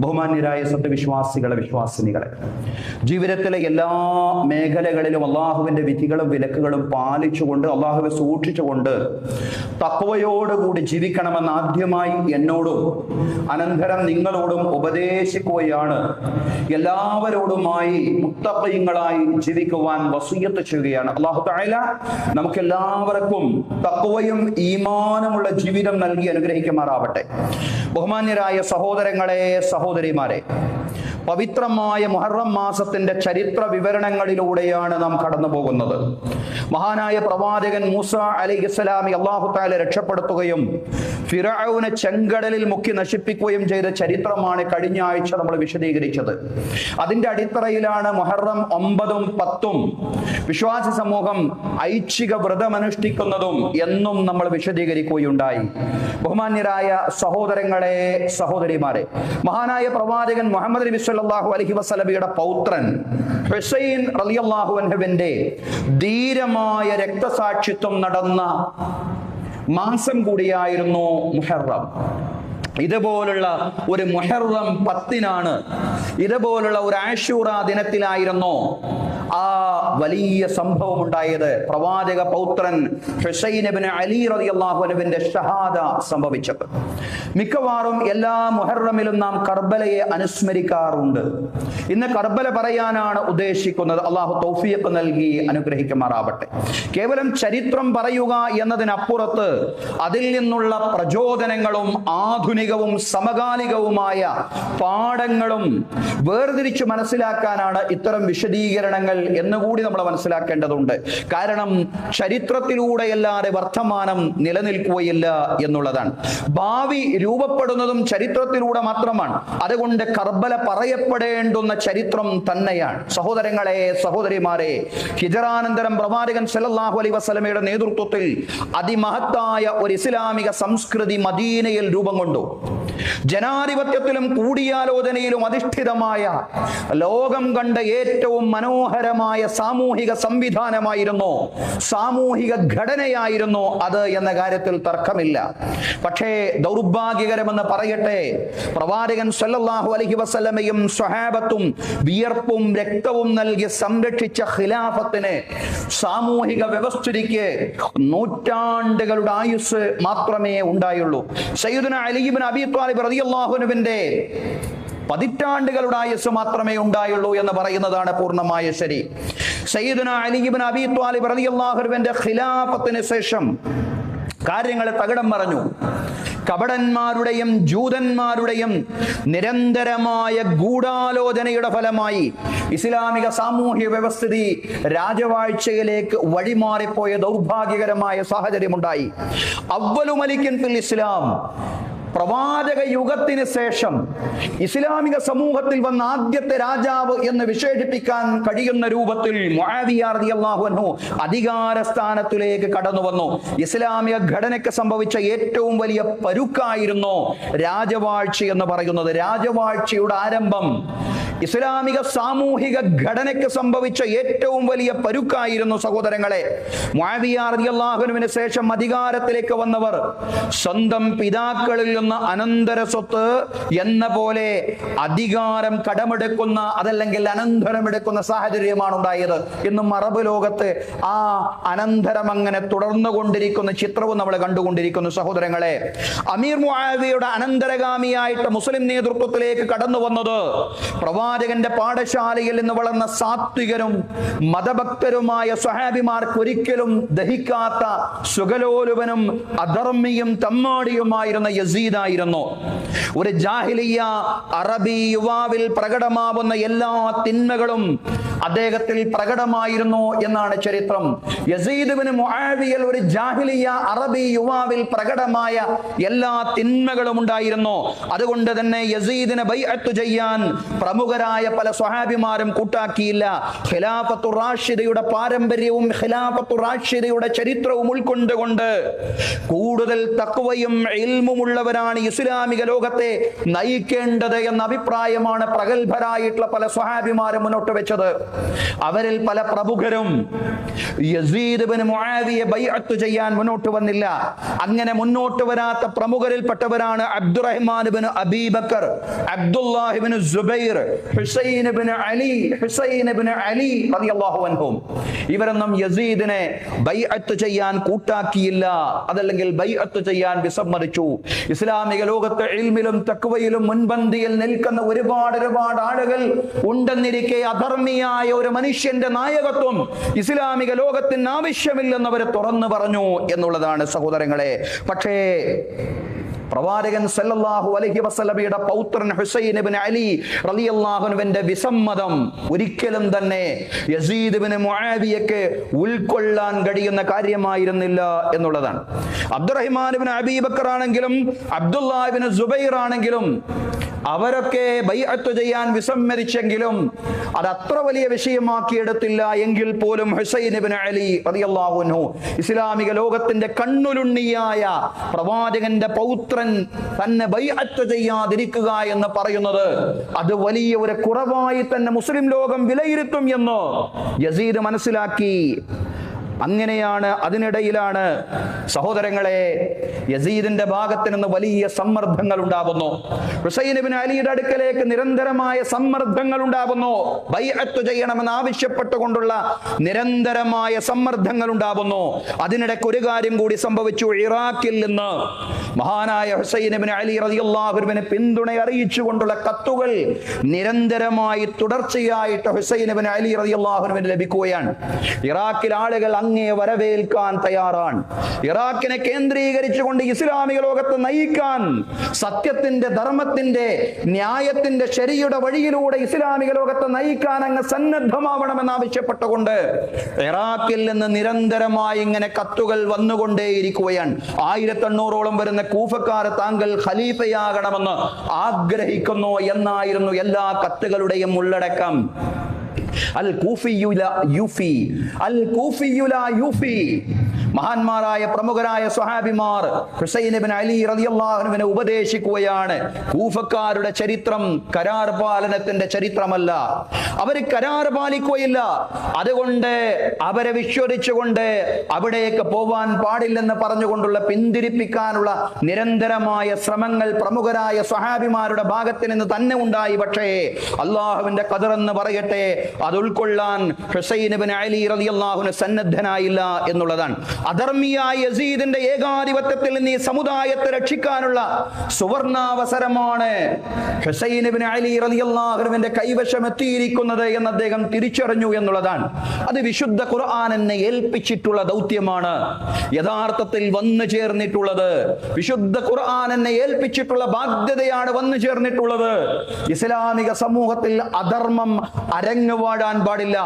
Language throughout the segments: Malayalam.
ബഹുമാന്യരായ സത്യവിശ്വാസികളെ, വിശ്വാസിനികളെ, ജീവിതത്തിലെ എല്ലാ മേഖലകളിലും അള്ളാഹുവിന്റെ വിധികളും വിലക്കുകളും പാലിച്ചുകൊണ്ട്, അള്ളാഹുവെ സൂക്ഷിച്ചുകൊണ്ട് തഖ്വയോടുകൂടി ജീവിക്കണമെന്ന് ആദ്യമായി എന്നോടും അനന്തരം നിങ്ങളോടും ഉപദേശിക്കുകയാണ്. എല്ലാവരോടുമായി മുത്തഖീങ്ങളായി ജീവിക്കുവാൻ വസിയ്യത്ത് ചെയ്യുകയാണ്. അല്ലാഹു തആല നമുക്ക് എല്ലാവർക്കും തഖ്വയും ഈമാനുമുള്ള ജീവിതം നൽകി അനുഗ്രഹിക്കുമാറാവട്ടെ. ബഹുമാന്യരായ സഹോദരങ്ങളെ, സഹോദരിമാരെ, പവിത്രമായ മുഹറം മാസത്തിന്റെ ചരിത്ര വിവരണങ്ങളിലൂടെയാണ് നാം കടന്നു പോകുന്നത്. മഹാനായ പ്രവാചകൻ മൂസ അലൈഹിസ്സലാമി അല്ലാഹു തആല രക്ഷപ്പെടുത്തുകയും ഫിർഔനെ ചെങ്കടലിൽ മുക്കി നശിപ്പിക്കുകയും ചെയ്ത ചരിത്രമാണ് കഴിഞ്ഞ ആഴ്ച നമ്മൾ വിശദീകരിച്ചത്. അതിന്റെ അടിത്തറയിലാണ് മുഹറം 9ഉം 10ഉം വിശ്വാസി സമൂഹം ഐച്ഛിക വ്രതമനുഷ്ഠിക്കുന്നതും എന്നും നമ്മൾ വിശദീകരിക്കുകയുണ്ടായി. ബഹുമാന്യരായ സഹോദരങ്ങളെ, സഹോദരിമാരെ, മഹാനായ പ്രവാചകൻ മുഹമ്മദ് നബി സല്ലല്ലാഹു അലൈഹി വസല്ലമയുടെ പൗത്രൻ ഹുസൈൻ റളിയല്ലാഹു അൻഹുവിന്റെ ധീരമായ രക്തസാക്ഷിത്വം നടന്ന മാസം കൂടിയായിരുന്നു മുഹറം. ഇതുപോലുള്ള ഒരു മുഹറം 10-നാണ്, ഇതുപോലുള്ള ഒരു ആശൂറ ദിനത്തിലായിരുന്നു ആ വലിയ സംഭവം ഉണ്ടായത്. പ്രവാചക പൗത്രൻ ഹുസൈൻ ഇബ്നു അലി റളിയല്ലാഹു അൻഹുവിന്റെ ഷഹാദ സംഭവിച്ചത്. മിക്കവാറും എല്ലാ മുഹറമിലും നാം കർബലയെ അനുസ്മരിക്കാറുണ്ട്. ഇന്ന് കർബല പറയാനാണ് ഉദ്ദേശിക്കുന്നത്. അള്ളാഹു തൗഫീഖ് നൽകി അനുഗ്രഹിക്കുമാറാവട്ടെ. കേവലം ചരിത്രം പറയുക എന്നതിനപ്പുറത്ത് അതിൽ നിന്നുള്ള പ്രചോദനങ്ങളും ആധുനികവും സമകാലികവുമായ പാഠങ്ങളും വേർതിരിച്ചു മനസ്സിലാക്കാനാണ് ഇത്തരം വിശദീകരണങ്ങൾ എന്നുകൂടി നമ്മൾ മനസ്സിലാക്കേണ്ടതുണ്ട്. കാരണം ചരിത്രത്തിലൂടെയല്ലാതെ വർത്തമാനം നിലനിൽക്കുകയില്ല എന്നുള്ളതാണ്. ഭാവി രൂപപ്പെടുന്നതും ചരിത്രത്തിലൂടെ മാത്രമാണ്. അതുകൊണ്ട് കർബല പറയപ്പെടേണ്ടുന്ന ചരിത്രം തന്നെയാണ്. സഹോദരങ്ങളെ, സഹോദരിമാരെ, ഹിജറാനന്തരം പ്രവാചകൻ സല്ലല്ലാഹു അലൈഹി വസല്ലമയുടെ നേതൃത്വത്തിൽ അതിമഹത്തായ ഒരു ഇസ്ലാമിക സംസ്കൃതി മദീനയിൽ രൂപം കൊണ്ടു. ജനാധിപത്യത്തിലും കൂടിയാലോചനയിലും അധിഷ്ഠിതമായ ലോകം കണ്ട ഏറ്റവും മനോഹരമായ സാമൂഹിക സംവിധാനമായിരുന്നു, സാമൂഹിക ഘടനയായിരുന്നു അത് എന്ന കാര്യത്തിൽ തർക്കമില്ല. പക്ഷേ ദൗർഭാഗ്യകരമെന്ന് പറയട്ടെ, പ്രവാചകൻ സല്ലല്ലാഹു അലൈഹി വസല്ലമയും സ്വഹാബത്തും വിയർപ്പും രക്തവും നൽകി സംരക്ഷിച്ച ഖിലാഫത്തിന്, സാമൂഹിക വ്യവസ്ഥിതിക്ക് നൂറ്റാണ്ടുകളുടെ ആയുസ് മാത്രമേ ഉണ്ടായുള്ളൂ. സയ്യിദുനാ അലി ഇബ്നു അബീ ത്വാലിബ് റളിയല്ലാഹു അൻഹുവിന്റെ പതിറ്റാണ്ടുകളുടെ ആയുസ് മാത്രമേ ഉണ്ടായുള്ളൂ എന്ന് പറയുന്നതാണ് പൂർണ്ണമായ ശരി. സയ്യിദുനാ അലി ഇബ്നു അബീ ത്വാലിബ് റളിയല്ലാഹു അൻഹുവിന്റെ ഖിലാഫത്തിന് ശേഷം കാര്യങ്ങൾ തകിടം മറിഞ്ഞു. കപടന്മാരുടെയും ജൂതന്മാരുടെയും നിരന്തരമായ ഗൂഢാലോചനയുടെ ഫലമായി ഇസ്ലാമിക സാമൂഹ്യ വ്യവസ്ഥിതി രാജവാഴ്ചയിലേക്ക് വഴിമാറിപ്പോയ ദൗർഭാഗ്യകരമായ സാഹചര്യമുണ്ടായി. അവ്വലു മലിക്കിൻ ഫിൽ ഇസ്ലാം, പ്രവാചക യുഗത്തിന് ശേഷം ഇസ്ലാമിക സമൂഹത്തിൽ വന്ന ആദ്യത്തെ രാജാവ് എന്ന് വിശേഷിപ്പിക്കാൻ കഴിയുന്ന രൂപത്തിൽ മുആവിയ റളിയല്ലാഹു അൻഹു അധികാര സ്ഥാനത്തിലേക്ക് കടന്നു വന്നു. ഇസ്ലാമിക ഘടനയ്ക്ക് സംഭവിച്ച ഏറ്റവും വലിയ പരുക്കായിരുന്നു രാജവാഴ്ച എന്ന് പറയുന്നത്. രാജവാഴ്ചയുടെ ആരംഭം ഇസ്ലാമിക സാമൂഹിക ഘടനയ്ക്ക് സംഭവിച്ച ഏറ്റവും വലിയ പരുക്കായിരുന്നു. സഹോദരങ്ങളെ, മുആവിയ റളിയല്ലാഹു അൻഹുവിന് ശേഷം അധികാരത്തിലേക്ക് വന്നവർ സ്വന്തം പിതാക്കളിൽ നിന്ന് അനന്തര സ്വത്ത് എന്ന പോലെ അധികാരം കടമെടുക്കുന്ന, അതല്ലെങ്കിൽ അനന്തരമെടുക്കുന്ന സാഹചര്യമാണ് ഉണ്ടായത്. ഇന്നും അറബ് ലോകത്ത് ആ അനന്തരം അങ്ങനെ തുടർന്നുകൊണ്ടിരിക്കുന്ന ചിത്രവും നമ്മൾ കണ്ടുകൊണ്ടിരിക്കുന്നു. സഹോദരങ്ങളെ, അമീർ മുആവിയയുടെ അനന്തരഗാമിയായിട്ട് മുസ്ലിം നേതൃത്വത്തിലേക്ക് കടന്നു വന്നത് പ്രവാചകന്റെ പാഠശാലയിൽ നിന്ന് വളർന്ന സാത്വികരും മതഭക്തരുമായ സ്വഹാബിമാർക്ക് ഒരിക്കലും ദഹിക്കാത്ത സുഖലോലുപനും അധർമ്മിയും തമ്മാടിയുമായിരുന്ന യസീദായിരുന്നു. ഒരു ജാഹിലിയ അറബി യുവാവിൽ പ്രകടമാവുന്ന എല്ലാ തിന്മകളും അദ്ദേഹത്തിൽ പ്രകടമായിരുന്നു എന്നാണ് ചരിത്രം. യസീദ് ഇബ്നു മുആവിയ ഒരു ജാഹിലിയ അറബി യുവാവിൽ പ്രകടമായ എല്ലാ തിന്മകളും ഉണ്ടായിരുന്നു. അതുകൊണ്ട് തന്നെ യസീദിനെ ബൈഅത്ത് ചെയ്യാൻ പ്രമുഖരായ പല സ്വഹാബിമാരും കൂട്ടാക്കിയില്ല. ഖിലാഫത്തുർ റാഷിദയുടെ പാരമ്പര്യവും ഖിലാഫത്തുർ റാഷിദയുടെ ചരിത്രവും ഉൾക്കൊണ്ടുകൊണ്ട് കൂടുതൽ തഖ്വയും ഇൽമുമുള്ളവരാണ് ഇസ്ലാമിക ലോകത്തെ നയിക്കേണ്ടത് എന്ന അഭിപ്രായമാണ് പ്രഗത്ഭരായിട്ടുള്ള പല സ്വഹാബിമാരും മുന്നോട്ട് വെച്ചത്. അവരിൽ പല പ്രമുഖരും യസീദ് ഇബ്നു മുആവിയ ബൈഅത്ത് ചെയ്യാൻ മുന്നോട്ട് വന്നില്ല. അങ്ങനെ മുന്നോട്ട് വരാത്ത പ്രമുഖരിൽപ്പെട്ടവരാണ് അബ്ദുറഹ്മാൻ ഇബ്നു അബീ ബക്കർ, അബ്ദുല്ലാഹ് ഇബ്നു സുബൈർ, ഹുസൈൻ ഇബ്നു അലി റളിയല്ലാഹു അൻഹും. ഇവരൊന്നും യസീദിനെ ബൈഅത്ത് ചെയ്യാൻ കൂട്ടാക്കിയില്ല, അതല്ലെങ്കിൽ ബൈഅത്ത് ചെയ്യാൻ വിസമ്മതിച്ചു. ഇസ്ലാമിക ലോകത്ത് ഇൽമിലും തഖ്വയിലും മുൻപന്തിയിൽ നിൽക്കുന്ന ഒരുപാട് ആളുകൾ ഉണ്ടെന്നിരിക്കെ അധർമ്മിയായ ഒരു മനുഷ്യന്റെ നായകത്വം ഇസ്ലാമിക ലോകത്തിന് ആവശ്യമില്ലെന്ന് അവർ തുറന്നു പറഞ്ഞു എന്നുള്ളതാണ് സഹോദരങ്ങളെ. പക്ഷേ പ്രവാചകൻ സല്ലല്ലാഹു അലൈഹി വസല്ലമയുടെ പൗത്രൻ ഹുസൈൻ ഇബ്നു അലി റളിയല്ലാഹു അൻഹുവിന്റെ വിസമ്മതം ഒരിക്കലും തന്നെ യസീദ് ഇബ്നു മുആവിയയ്ക്ക് ഉൾക്കൊള്ളാൻ കഴിയുന്ന കാര്യമായിരുന്നില്ല എന്നുള്ളതാണ്. അബ്ദുറഹ്മാൻ ഇബ്നു അബീ ബക്കർ ആണെങ്കിലും അബ്ദുല്ലാഹ് ഇബ്നു സുബൈർ ആണെങ്കിലും അവരൊക്കെ ബൈഅത്ത് ചെയ്യാൻ വിസമ്മതിച്ചെങ്കിലും അത് അത്ര വലിയ വിഷയമാക്കിയെടുത്തില്ല. എങ്കിൽ പോലും ഹുസൈൻ ഇബ്നു അലി റളിയല്ലാഹു അൻഹു ഇസ്ലാമിക ലോകത്തിന്റെ കണ്ണുലുണ്ണിയായ പ്രവാചകന്റെ പൗത്രൻ തന്നെ ബൈഅത്ത് ചെയ്യാതിരിക്കുക എന്ന് പറയുന്നത് അത് വലിയ ഒരു കുറവായി തന്നെ മുസ്ലിം ലോകം വിലയിരുത്തും എന്ന് യസീദ് മനസ്സിലാക്കി. അങ്ങനെയാണ്, അതിനിടയിലാണ് സഹോദരങ്ങളെ യസീദിന്റെ ഭാഗത്ത് നിന്ന് വലിയ സമ്മർദ്ദങ്ങൾ ഉണ്ടാകുന്നു. ഹുസൈൻ ഇബ്നു അലിയുടെ അടുക്കലേക്ക് നിരന്തരമായ സമ്മർദ്ദങ്ങൾ ഉണ്ടാകുന്നു. ബൈഅത്ത് ചെയ്യണമെന്ന് ആവശ്യപ്പെട്ടുകൊണ്ടുള്ള നിരന്തരമായ സമ്മർദ്ദങ്ങൾ ഉണ്ടാകുന്നു. അതിനിടയ്ക്ക് ഒരു കാര്യം കൂടി സംഭവിച്ചു. ഇറാഖിൽ നിന്ന് മഹാനായ ഹുസൈൻ ഇബ്നു അലി റളിയല്ലാഹു അൻഹുവിനെ പിന്തുണ അറിയിച്ചുകൊണ്ടുള്ള കത്തുകൾ നിരന്തരമായി തുടർച്ചയായിട്ട് ഹുസൈൻ ഇബ്നു അലി റളിയല്ലാഹു അൻഹുവിന് ലഭിക്കുകയാണ്. ഇറാഖിൽ ആളുകൾ അങ്ങേ വരവേൽക്കാൻ തയ്യാറാണ്. ഇറാഖിനെ കേന്ദ്രീകരിച്ചുകൊണ്ട് ഇസ്ലാമിക ലോകത്ത് നയിക്കാൻ, സത്യത്തിന്റെ, ധർമ്മത്തിന്റെ, ന്യായത്തിന്റെ, ശരിയുടെ വഴിയിലൂടെ ഇസ്ലാമിക ലോകത്ത് നയിക്കാൻ അങ്ങ് സന്നദ്ധമാവണമെന്ന് ആവശ്യപ്പെട്ടുകൊണ്ട് ഇറാഖിൽ നിന്ന് നിരന്തരമായി ഇങ്ങനെ കത്തുകൾ വന്നുകൊണ്ടേയിരിക്കുകയാണ്. 1800ഓളം വരുന്ന കൂഫക്കാർ താങ്കൾ ഖലീഫയാകണമെന്ന് ആഗ്രഹിക്കുന്നു എന്നായിരുന്നു എല്ലാ കത്തുകളുടെയും ഉള്ളടക്കം. അൽ കൂഫിയുല യൂഫി, അൽ കൂഫിയുല യൂഫി. മഹാന്മാരായ പ്രമുഖരായ സ്വഹാബിമാർ ഹുസൈൻ ഇബ്നു അലി റളിയല്ലാഹു അൻഹുവിനെ ഉപദേശിക്കുകയാണ്. കൂഫക്കാരുടെ ചരിത്രം കരാർ പാലനത്തിന്റെ ചരിത്രമല്ല. അവർ കരാർ പാലിക്കുകയില്ല. അതുകൊണ്ട് അവരെ വിശ്വസിച്ചുകൊണ്ട് അവിടേക്ക് പോവാൻ പാടില്ലെന്ന് പറഞ്ഞുകൊണ്ടുള്ള പിന്തിരിപ്പിക്കാനുള്ള നിരന്തരമായ ശ്രമങ്ങൾ പ്രമുഖരായ സ്വഹാബിമാരുടെ ഭാഗത്ത് നിന്ന് തന്നെ ഉണ്ടായി. പക്ഷേ അള്ളാഹുവിന്റെ ഖദർ എന്ന് പറയട്ടെ, അത് ഉൾക്കൊള്ളാൻ ഹുസൈൻ ഇബ്നു അലി റളിയല്ലാഹു അൻഹു സന്നദ്ധനായില്ല എന്നുള്ളതാണ്. അധർമ്മിയായ യസീദിന്റെ ഏകാധിപത്യത്തിൽ നിന്ന് ഈ സമുദായത്തെ രക്ഷിക്കാനുള്ള സുവർണാവസരമാണ് ഹുസൈൻ ഇബ്നു അലി റളിയല്ലാഹു അൻഹുവിന്റെ കൈവശം എത്തിയിരിക്കുന്നത് എന്ന് അദ്ദേഹം തിരിച്ചറിഞ്ഞു എന്നുള്ളതാണ്. അത് വിശുദ്ധ ഖുർആൻ എന്നെ ഏൽപ്പിച്ചിട്ടുള്ള ദൗത്യമാണ്. യഥാർത്ഥത്തിൽ വന്നു ചേർന്നിട്ടുള്ളത് വിശുദ്ധ ഖുർആൻ എന്നെ ഏൽപ്പിച്ചിട്ടുള്ള ബാധ്യതയാണ് വന്നു ചേർന്നിട്ടുള്ളത്. ഇസ്ലാമിക സമൂഹത്തിൽ അധർമ്മം അരങ്ങുവാഴാൻ പാടില്ല,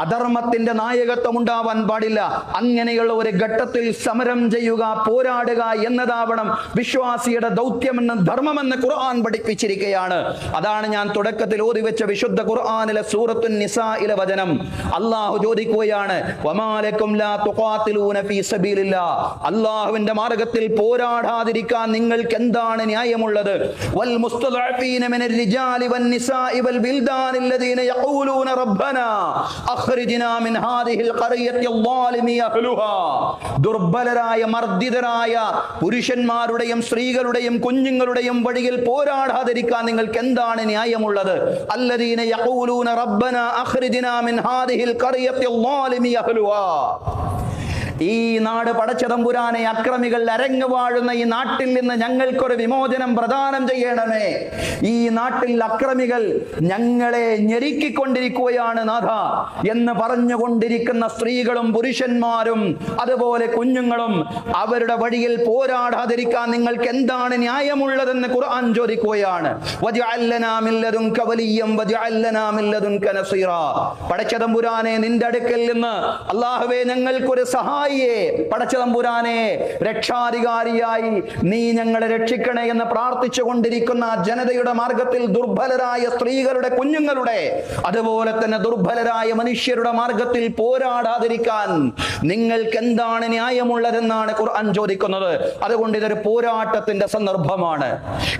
അധർമ്മത്തിന്റെ നായകത്വം ഉണ്ടാവാൻ പാടില്ല. അങ്ങനെയുള്ള ഒരു ഘട്ടത്തിൽ സമരം ചെയ്യുക, പോരാടുക എന്നതാവണം വിശ്വാസിയുടെ ദൗത്യമെന്ന്, ധർമ്മമെന്ന് ഖുർആൻ പഠിപ്പിച്ചിരിക്കുകയാണ്. അതാണ് ഞാൻ തുടക്കത്തിൽ ഓതിവെച്ച വിശുദ്ധ ഖുർആനിലെ സൂറത്തുൻ നിസായിലെ വചനം. അല്ലാഹു ചോദിക്കുകയാണ്, വമാലക്കും ലാ തുഖാതിലൂന ഫീ സബീലില്ലാഹ്, അല്ലാഹുവിന്റെ മാർഗ്ഗത്തിൽ പോരാടാതിരിക്കാൻ നിങ്ങൾക്ക് എന്താണ് ന്യായമുള്ളത്? വൽ മുസ്തദഅഫീന മിനർ റിജാലി വൻ നിസാഇ വൽ ബിൽദാനി അല്ലദീന യഖൂലൂന റബ്ബനാ അഖ്രിജ്നാ മിൻ ഹാദിഹിൽ ഖറിയത്തി അദ്ദാലിമി അഹ്ലുഹാ. ദുർബലരായ, മർദ്ദിതരായ പുരുഷന്മാരുടെയും സ്ത്രീകളുടെയും കുഞ്ഞുങ്ങളുടെയും വഴിയിൽ പോരാടാതിരിക്കാൻ നിങ്ങൾക്ക് എന്താണ് ന്യായമുള്ളത്? അല്ലദീന യഖൂലൂന റബ്ബനാ അഖ്രിജ്നാ മിൻ ഹാദിഹിൽ ഖറിയത്തി അദ്ദാലിമി അഹ്ലുഹാ. ഈ നാട് പടച്ചതമ്പുരാനെ അക്രമികൾ അരങ്ങു വാഴുന്ന ഈ നാട്ടിൽ നിന്ന് ഞങ്ങൾക്കൊരു വിമോചനം പ്രദാനം ചെയ്യണമേ. ഈ നാട്ടിൽ അക്രമികൾ ഞങ്ങളെ ഞെരുക്കിക്കൊണ്ടിരിക്കുകയാണ് നാഥ എന്ന് പറഞ്ഞുകൊണ്ടിരിക്കുന്ന സ്ത്രീകളും പുരുഷന്മാരും അതുപോലെ കുഞ്ഞുങ്ങളും അവരുടെ വഴിയിൽ പോരാടാതിരിക്കാൻ നിങ്ങൾക്ക് എന്താണ് ന്യായമുള്ളതെന്ന് ഖുർആൻ ചോദിക്കുകയാണ്. വജഅൽ ലനാ മിൻ ലദുൻക വലിയ്യം വജഅൽ ലനാ മിൻ ലദുൻക നസീറാ. പടച്ചതമ്പുരാനെ നിന്റെ അടുക്കൽ നിന്ന് അല്ലാഹുവേ ഞങ്ങൾക്കൊരു സഹായം സഹായിയെ, പടച്ചതമ്പുരാനെ രക്ഷാധികാരിയായി നീ ഞങ്ങളെ രക്ഷിക്കണേ എന്ന് പ്രാർത്ഥിച്ചു കൊണ്ടിരിക്കുന്ന ജനതയുടെ മാർഗത്തിൽ ദുർബലരായ സ്ത്രീകളുടെ, കുഞ്ഞുങ്ങളുടെ, അതുപോലെ തന്നെ ദുർബലരായ മനുഷ്യരുടെ മാർഗത്തിൽ പോരാടാതിരിക്കാൻ നിങ്ങൾക്ക് എന്താണ് ന്യായമുള്ളതെന്നാണ് ഖുർആൻ ചോദിക്കുന്നത്. അതുകൊണ്ട് ഇതൊരു പോരാട്ടത്തിന്റെ സന്ദർഭമാണ്.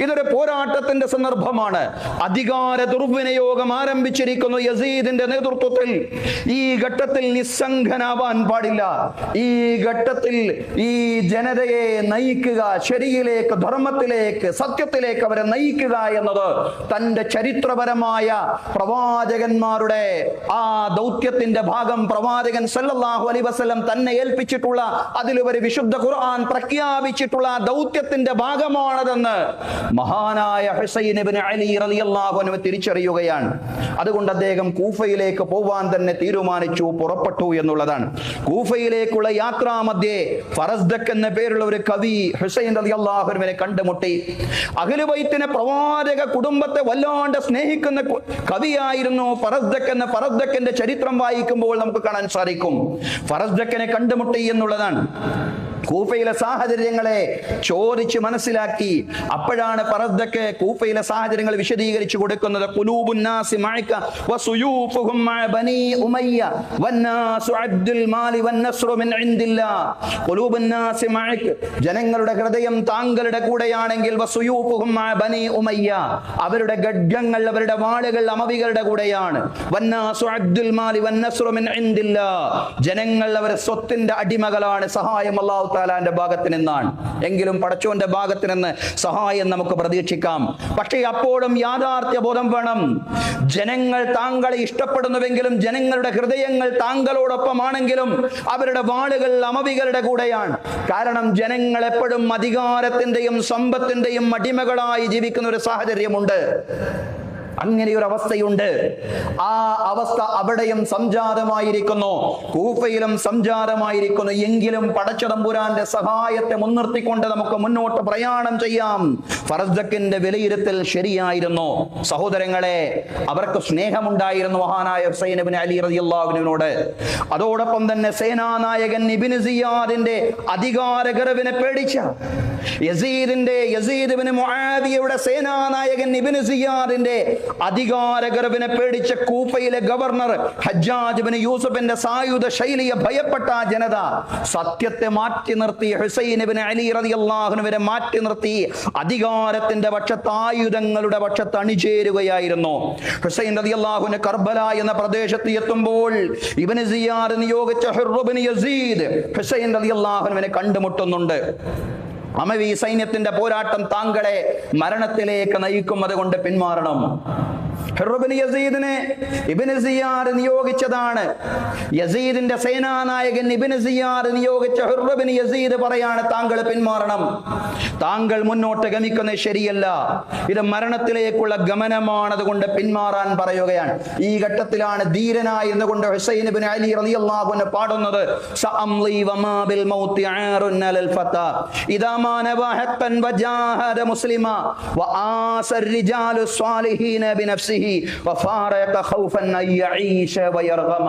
ഇതൊരു പോരാട്ടത്തിന്റെ സന്ദർഭമാണ്. അധികാര ദുർവിനിയോഗം ആരംഭിച്ചിരിക്കുന്നു യസീദിന്റെ നേതൃത്വത്തിൽ. ഈ ഘട്ടത്തിൽ നിസ്സംഗനാവാൻ പാടില്ല. ഈ ഘട്ടത്തിൽ ഈ ജനതയെ നയിക്കുക, ശരിയിലേക്ക്, ധർമ്മത്തിലേക്ക്, സത്യത്തിലേക്ക് അവരെ നയിക്കുക എന്നത് തന്റെ ചരിത്രപരമായ പ്രവാചകന്മാരുടെ ആ ദൗത്യത്തിന്റെ ഭാഗം, പ്രവാചകൻ സല്ലല്ലാഹു അലൈഹി വസല്ലം തന്നെ ഏൽപ്പിച്ചിട്ടുള്ള, അതിലുപരി വിശുദ്ധ ഖുർആൻ പ്രഖ്യാപിച്ചിട്ടുള്ള ദൗത്യത്തിന്റെ ഭാഗമാണതെന്ന് മഹാനായ ഹുസൈൻ ഇബ്നു അലി റളിയല്ലാഹു അൻഹു തിരിച്ചറിയുകയാണ്. അതുകൊണ്ട് അദ്ദേഹം കൂഫയിലേക്ക് പോവാൻ തന്നെ തീരുമാനിച്ചു, പുറപ്പെട്ടു എന്നുള്ളതാണ്. കൂഫയിലേക്കുള്ള യാത്രാമധ്യേ ഫറസ്ദഖ് എന്ന പേരുള്ള ഒരു കവി ഹുസൈൻ റളിയല്ലാഹു അൻഹുവിനെ കണ്ടുമുട്ടി. അഹ്ലു ബൈത്തിനെ, പ്രവാചക കുടുംബത്തെ വല്ലാണ്ട് സ്നേഹിക്കുന്ന കവിയായിരുന്നു ഫറസ്ദഖ്. എന്ന ഫറസ്ദഖിന്റെ ചരിത്രം വായിക്കുമ്പോൾ നമുക്ക് കാണാൻ സാധിക്കും. ഫറസ്ദഖിനെ കണ്ടുമുട്ടി എന്നുള്ളതാണ്. കൂഫയിലെ സാഹചര്യങ്ങളെ ചോദിച്ച് മനസ്സിലാക്കി. അപ്പോഴാണ് ഫറസ്ദഖ് കൂഫയിലെ സാഹചര്യങ്ങൾ വിശദീകരിച്ചു കൊടുക്കുന്നത്. ഖുലൂബുൻ നാസി മഅക വസുയൂഫുഹും മഅ ബനി ഉമയ്യ വന്നാസു അബ്ദുൽ മാലി വന്നസ്റു മിൻ ഇൻദില്ലാഹ്. ഖുലൂബുൻ നാസി മഅക, ജനങ്ങളുടെ ഹൃദയം താങ്കളുടെ കൂടെയാണെങ്കിൽ, വസുയൂഫുഹും മഅ ബനി ഉമയ്യ, അവരുടെ ഖഡ്ഗങ്ങൾ, അവരുടെ വാളുകൾ അമവികളുടെ കൂടെയാണ്. വന്നാസു അബ്ദുൽ മാലി വന്നസ്റു മിൻ ഇൻദില്ലാഹ്, ജനങ്ങൾ അവരുടെ സ്വത്തിന്റെ അടിമകളാണ്. സഹായം അല്ലാഹു തആലാന്റെ ഭാഗത്ത് നിന്നാണ്. എങ്കിലും പടച്ചോന്റെ ഭാഗത്ത് നിന്ന് സഹായം നമുക്ക് പ്രതീക്ഷിക്കാം. പക്ഷേ അപ്പോഴും യാഥാർത്ഥ്യ ബോധം വേണം. ജനങ്ങൾ താങ്കളെ ഇഷ്ടപ്പെടുന്നുവെങ്കിലും, ജനങ്ങളുടെ ഹൃദയങ്ങൾ താങ്കളോടൊപ്പമാണെങ്കിലും, അവരുടെ വാളുകൾ അമവികളുടെ കൂടെയാണ്. കാരണം ജനങ്ങൾ എപ്പോഴും അധികാരത്തിന്റെയും സമ്പത്തിന്റെയും അടിമകളായി ജീവിക്കുന്ന ഒരു സാഹചര്യമുണ്ട്. അങ്ങനെ ഒരു അവസ്ഥയുണ്ട്. ആ അവസ്ഥ അവിടെയും സംജാതമായിരിക്കുന്നു, കൂഫയിലും സംജാതമായിരിക്കുന്നു. എങ്കിലും പടച്ചതമ്പുരാന്റെ സഹായത്തെ മുൻനിർത്തിക്കൊണ്ട് നമുക്ക് മുന്നോട്ട് പ്രയാണം ചെയ്യാം. ഫറസ്ദഖിന്റെ വിലയിരുത്തൽ ശരിയായിരുന്നു. സഹോദരങ്ങളെ, അവർക്ക് സ്നേഹമുണ്ടായിരുന്നു മഹാനായ ഹുസൈൻ ഇബ്നു അലി റളിയല്ലാഹു അൻഹുവിനോട്. അതോടൊപ്പം തന്നെ സേനാനായകൻ ഇബ്നു സിയാദിന്റെ അധികാരഗർവിനെ പേടിച്ച യസീദ് ഇബ്നു മുആവിയയുടെ സേനാനായകൻ ഇബ്നു സിയാദിന്റെ അധികാരഗർവിനെ പേടിച്ച കൂഫയിലെ ഗവർണർ ഹജ്ജാജ് ഇബ്നു യൂസുഫിന്റെ സായുധ ശൈലിയെ ഭയപ്പെട്ട ജനത സത്യത്തെ മാറ്റി നിർത്തി, ഹുസൈൻ ഇബ്നു അലി റളിയല്ലാഹു അൻഹുവിനെ മാറ്റി നിർത്തി അധികാരത്തിന്റെ പക്ഷത്ത്, ആയുധങ്ങളുടെ പക്ഷത്ത് അണിചേരുകയായിരുന്നു. ഹുസൈൻ റളിയല്ലാഹു അൻഹു കർബല എന്ന പ്രദേശത്ത് എത്തുമ്പോൾ ഇബ്നു സിയാദ് നിയോഗിച്ച ഹിർർ ഇബ്നു യസീദ് ഹുസൈൻ റളിയല്ലാഹു അൻഹുവിനെ കണ്ടുമുട്ടുന്നുണ്ട്. അമവി സൈന്യത്തിന്റെ പോരാട്ടം താങ്കളെ മരണത്തിലേക്ക് നയിക്കും, അതുകൊണ്ട് പിന്മാറണം. യസീദിനെ ഇബ്നു സിയാദ് നിയോഗിച്ചതാണ്. യസീദിന്റെ സേനാനായകൻ ഇബ്നു സിയാദ് നിയോഗിച്ച ഇബ്നു യസീദ് പറയാണ്, താങ്കൾ പിന്മാറണം, താങ്കൾ മുന്നോട്ട് ഗമിക്കുന്നത് ശരിയല്ല, ഇത് മരണത്തിലേക്കുള്ള ഗമനമാണ്, അതുകൊണ്ട് പിന്മാറാൻ പറയുകയാണ്. ഈ ഘട്ടത്തിലാണ് ധീരനായിരുന്നു കൊണ്ട് ഹുസൈൻ ഇബ്നു അലി റളിയല്ലാഹു അൻഹു പാടുന്നത്, സഅംലി വമാ ബിൽ മൗതി ആറുൻ അലൽ ഫതാ ഇദാ മാ നബഹത്തൻ വജാഹദ മുസ്ലിമാ വആസർ റിജാലു സ്വാലിഹീന ബിനഫ്സിഹി വഫാറക ഖൗഫൻ അൻ യഈശ വയർഗമ.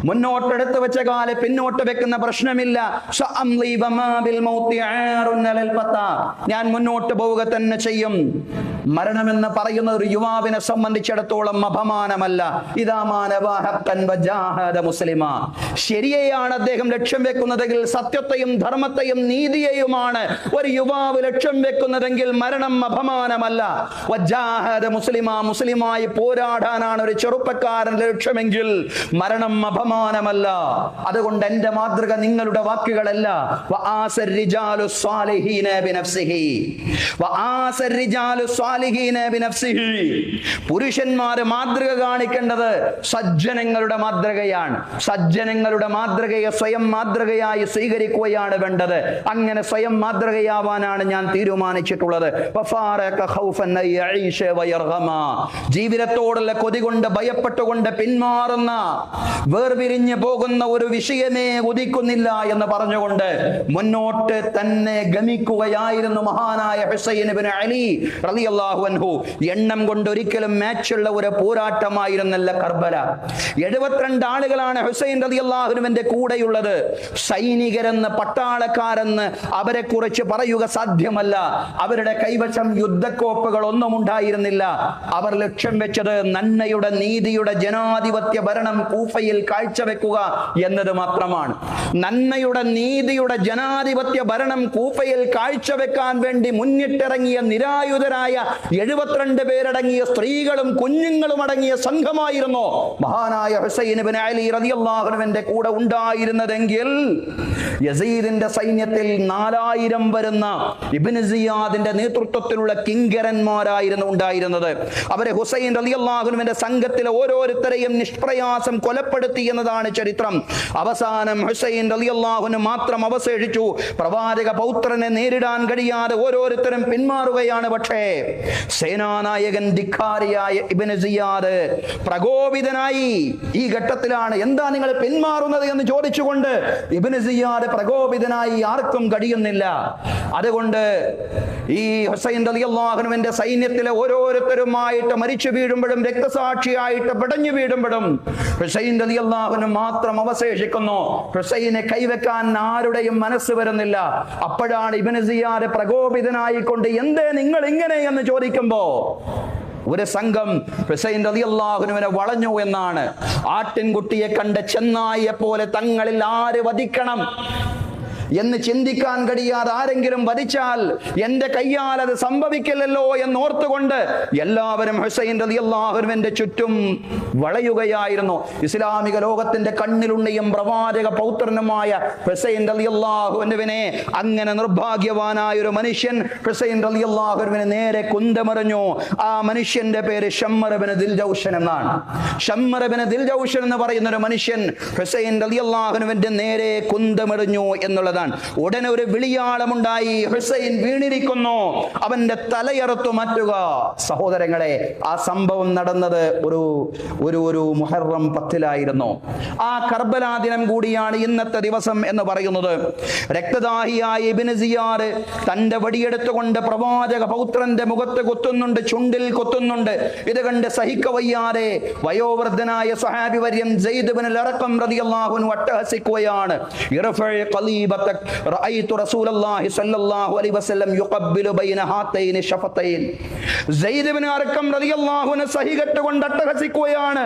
മുന്നോട്ടെടുത്ത് വെച്ച കാല് പിന്നോട്ട് വെക്കുന്ന പ്രശ്നമില്ല. സഅംലി വമാ ബിൽ മൗതി ആറുൻ അലൽ ഫതാ, ഞാൻ മുന്നോട്ട് പോവുക തന്നെ ചെയ്യും. മരണമെന്ന് പറയുന്ന ഒരു യുവാവിനെ സംബന്ധിച്ചിടത്തോളം അപമാനമല്ല. ഇദാ മാ നബഹത്തൻ വജാഹദ മുസ്ലിമാ, ശരിയെയാണ് അദ്ദേഹം ലക്ഷ്യം വെക്കുന്നതെങ്കിൽ, സത്യത്തെയും ധർമ്മത്തെയും നീതിയെയുമാണ് ഒരു യുവാവ് ലക്ഷ്യം വെക്കുന്നതെങ്കിൽ മരണം അപമാനമല്ല. വജാഹദ മുസ്ലിമാ, മുസ്ലിമായി പോരാടാനാണ് ഒരു ചെറുപ്പക്കാരന്റെ ലക്ഷ്യമെങ്കിൽ മരണം അപമാനമല്ല. അതുകൊണ്ട് എന്റെ മാതൃക നിങ്ങളുടെ വാക്കുകളല്ല. വആസർ റിജാലു സ്വാലിഹീന ബിനഫ്സിഹി, വആസർ റിജാലു സ്വാലിഹീന ബിനഫ്സിഹി, പുരുഷന്മാര് മാതൃക കാണിക്കേണ്ടത് സജ്ജനങ്ങളുടെ മാതൃകയാണ്. സജ്ജനങ്ങളുടെ മാതൃകയെ സ്വയം മാതൃകയായി സ്വീകരിക്കുകയാണ് വേണ്ടത്. അങ്ങനെ സ്വയം മാതൃകയാവാനാണ് ഞാൻ തീരുമാനിച്ചിട്ടുള്ളത്. ജീവിതത്തോടുള്ള കൊതി കൊണ്ട് ഭയപ്പെട്ടുകൊണ്ട് പിന്മാറുന്ന വേർപിരിഞ്ഞു പോകുന്ന ഒരു വിഷയമേ ഉദിക്കുന്നില്ല എന്ന് പറഞ്ഞുകൊണ്ട് മുന്നോട്ട് തന്നെ ഗമിക്കുകയായിരുന്നു മഹാനായ ഹുസൈൻ ഇബ്നു അലി റളിയല്ലാഹു അൻഹു. എണ്ണം കൊണ്ട് ഒരിക്കലും മാച്ചുള്ള ഒരു പോരാട്ടമായിരുന്നില്ല കർബല. 72 ആളുകളാണ് ഹുസൈൻ റളിയല്ലാഹുവിന്റെ കൂടെയുള്ളത്. സൈനികരെന്ന് പട്ടാളക്കാരെന്ന് അവരെ കുറിച്ച് പറയുക സാധ്യമല്ല. അവരുടെ കൈവശം യുദ്ധക്കോപ്പുകൾ ഒന്നും ഉണ്ടായിരുന്നില്ല. അവർ ലക്ഷ്യം വെച്ചത് നന്മയുടെ നീതിയുടെ ജനാധിപത്യ ഭരണം കൂഫയിൽ കാഴ്ചവെക്കുക എന്നത് മാത്രമാണ്. നന്മയുടെ നീതിയുടെ ജനാധിപത്യ ഭരണം കൂഫയിൽ കാഴ്ചവെക്കാൻ വേണ്ടി മുന്നിട്ടിറങ്ങിയ നിരായുധരായ 72 പേരടങ്ങിയ സ്ത്രീകളും കുഞ്ഞുങ്ങളും അടങ്ങിയ സംഘമായിരുന്നു മഹാനായ ഹുസൈൻ ഇബ്നു അലി റളിയല്ലാഹു അൻഹുവിന്റെ കൂടെ ഉണ്ടായിരുന്നതെങ്കിൽ യസീദിന്റെ സൈന്യത്തിൽ 4000 വരുന്ന ഇബ്നു സിയാദിന്റെ നേതൃത്വത്തിലുള്ള കിങ്കരന്മാരായിരുന്നു ഉണ്ടായിരുന്നത്. അവരെ ഹുസൈൻ റളിയല്ലാഹു അൻഹുവിന്റെ സംഘത്തിലെ ഓരോരുത്തരെയും നിഷ്പ്രയാസം കൊലപ്പെടുത്തി എന്നതാണ് ചരിത്രം. അവസാനം ഹുസൈൻ റളിയല്ലാഹു അൻഹു മാത്രം അവശേഷിച്ചു. പ്രവാചക പൗത്രനെ നേരിടാൻ കഴിയാതെ ഓരോരുത്തരും പിന്മാറുകയാണ്. പക്ഷേ സേനാനായകൻ ധിക്കാരിയായ ഇബ്നു സിയാദ് പ്രകോപിതനായി. ഈ ഘട്ടത്തിലാണ് എന്താ നിങ്ങൾ പിന്മാറുന്നത് എന്ന് ചോദിച്ചുകൊണ്ട് ഇബ്നു സിയാദ് പ്രകോപിതനായി. ആർക്കും കഴിയുന്നില്ല. അതുകൊണ്ട് ഈ ഹുസൈൻ റളിയല്ലാഹു അൻഹുവിന്റെ സൈന്യത്തിലെ ഓരോരുത്തരുമായിട്ട് മരിച്ചു വീഴുമ്പോഴും രക്തസാക്ഷിയായിട്ട് പിടഞ്ഞു വീഴുമ്പോഴും ഹുസൈൻ റളിയല്ലാഹു അൻഹു മാത്രം അവശേഷിക്കുന്നു. ഹുസൈനെ കൈവെക്കാൻ ആരുടെയും മനസ്സ് വരുന്നില്ല. അപ്പോഴാണ് ഇബ്നു സിയാദ് പ്രകോപിതനായിക്കൊണ്ട് എന്തേ നിങ്ങൾ ഇങ്ങനെ എന്ന് ചോദിക്കുമ്പോ ഒരു സംഘം ഹുസൈൻ റളിയല്ലാഹു അൻഹുവിനെ വളഞ്ഞു എന്നാണ്. ആട്ടിൻകുട്ടിയെ കണ്ട ചെന്നായിയെ പോലെ തങ്ങളിൽ ആര് വധിക്കണം എന്ന് ചിന്തിക്കാൻ കഴിയാതെ ആരെങ്കിലും വധിച്ചാൽ എന്റെ കയ്യാൽ അത് സംഭവിക്കില്ലല്ലോ എന്നോർത്തുകൊണ്ട് എല്ലാവരും ഹുസൈൻ റളിയല്ലാഹു അൻഹുവിന്റെ ചുറ്റും വളയുകയായിരുന്നു. ഇസ്ലാമിക ലോകത്തിന്റെ കണ്ണിലുണ്ണിയും പ്രവാചക പൗത്രനുമായ ഹുസൈൻ റളിയല്ലാഹു അൻഹുവിനെ അങ്ങനെ നിർഭാഗ്യവാനായ ഒരു മനുഷ്യൻ ഹുസൈൻ റളിയല്ലാഹു അൻഹുവിനെ നേരെ കുന്തമറിഞ്ഞു. ആ മനുഷ്യന്റെ പേര് ശമ്മർ ഇബ്നു ദിൽജൗഷൻ എന്നാണ്. ശമ്മർ ഇബ്നു ദിൽജൗഷൻ എന്ന് പറയുന്ന ഒരു മനുഷ്യൻ ഹുസൈൻ റളിയല്ലാഹു അൻഹുവിന്റെ നേരെ കുന്തമറിഞ്ഞു എന്നുള്ളതാണ്. ഉടനെ ഒരു വിളിയാളമുണ്ടായി. ഹുസൈൻ വീണിരിക്കുന്നു, അവന്റെ തലയറുത്തു മാറ്റുക. സഹോദരങ്ങളെ, ആ സംഭവം നടന്നത് ഒരു മുഹറം 10-ലായിരുന്നു. ആ കർബല ദിനം കൂടിയാണ് ഇന്നത്തെ ദിവസം എന്ന് പറയുന്നത്. രക്തദാഹിയായ ഇബ്നു സിയാദ് തന്റെ വടിയെടുത്തുകൊണ്ട് പ്രവാചക പൗത്രന്റെ മുഖത്ത് കുത്തുന്നുണ്ട്, ചുണ്ടിൽ കുത്തുന്നുണ്ട്. ഇത് കണ്ട് സഹിക്കവയ്യാതെ വയോവൃദ്ധനായ സ്വഹാബി വര്യൻ സെയ്ദ് ഇബ്നുൽ അർഖം റളിയല്ലാഹു അൻഹു അട്ടഹസിക്കുകയാണ്. ഇർഫഇ ഖലീബതക റഅയ്തു റസൂലല്ലാഹി സ്വല്ലല്ലാഹു അലൈഹി വസല്ലം യുഖബ്ബിലു ബൈന ഹാതൈനി ഷഫതൈൻ. സെയ്ദ് ഇബ്നു അർഖം റളിയല്ലാഹു അൻഹു സഹികെട്ടുകൊണ്ട് അട്ടഹസിക്കുകയാണ്.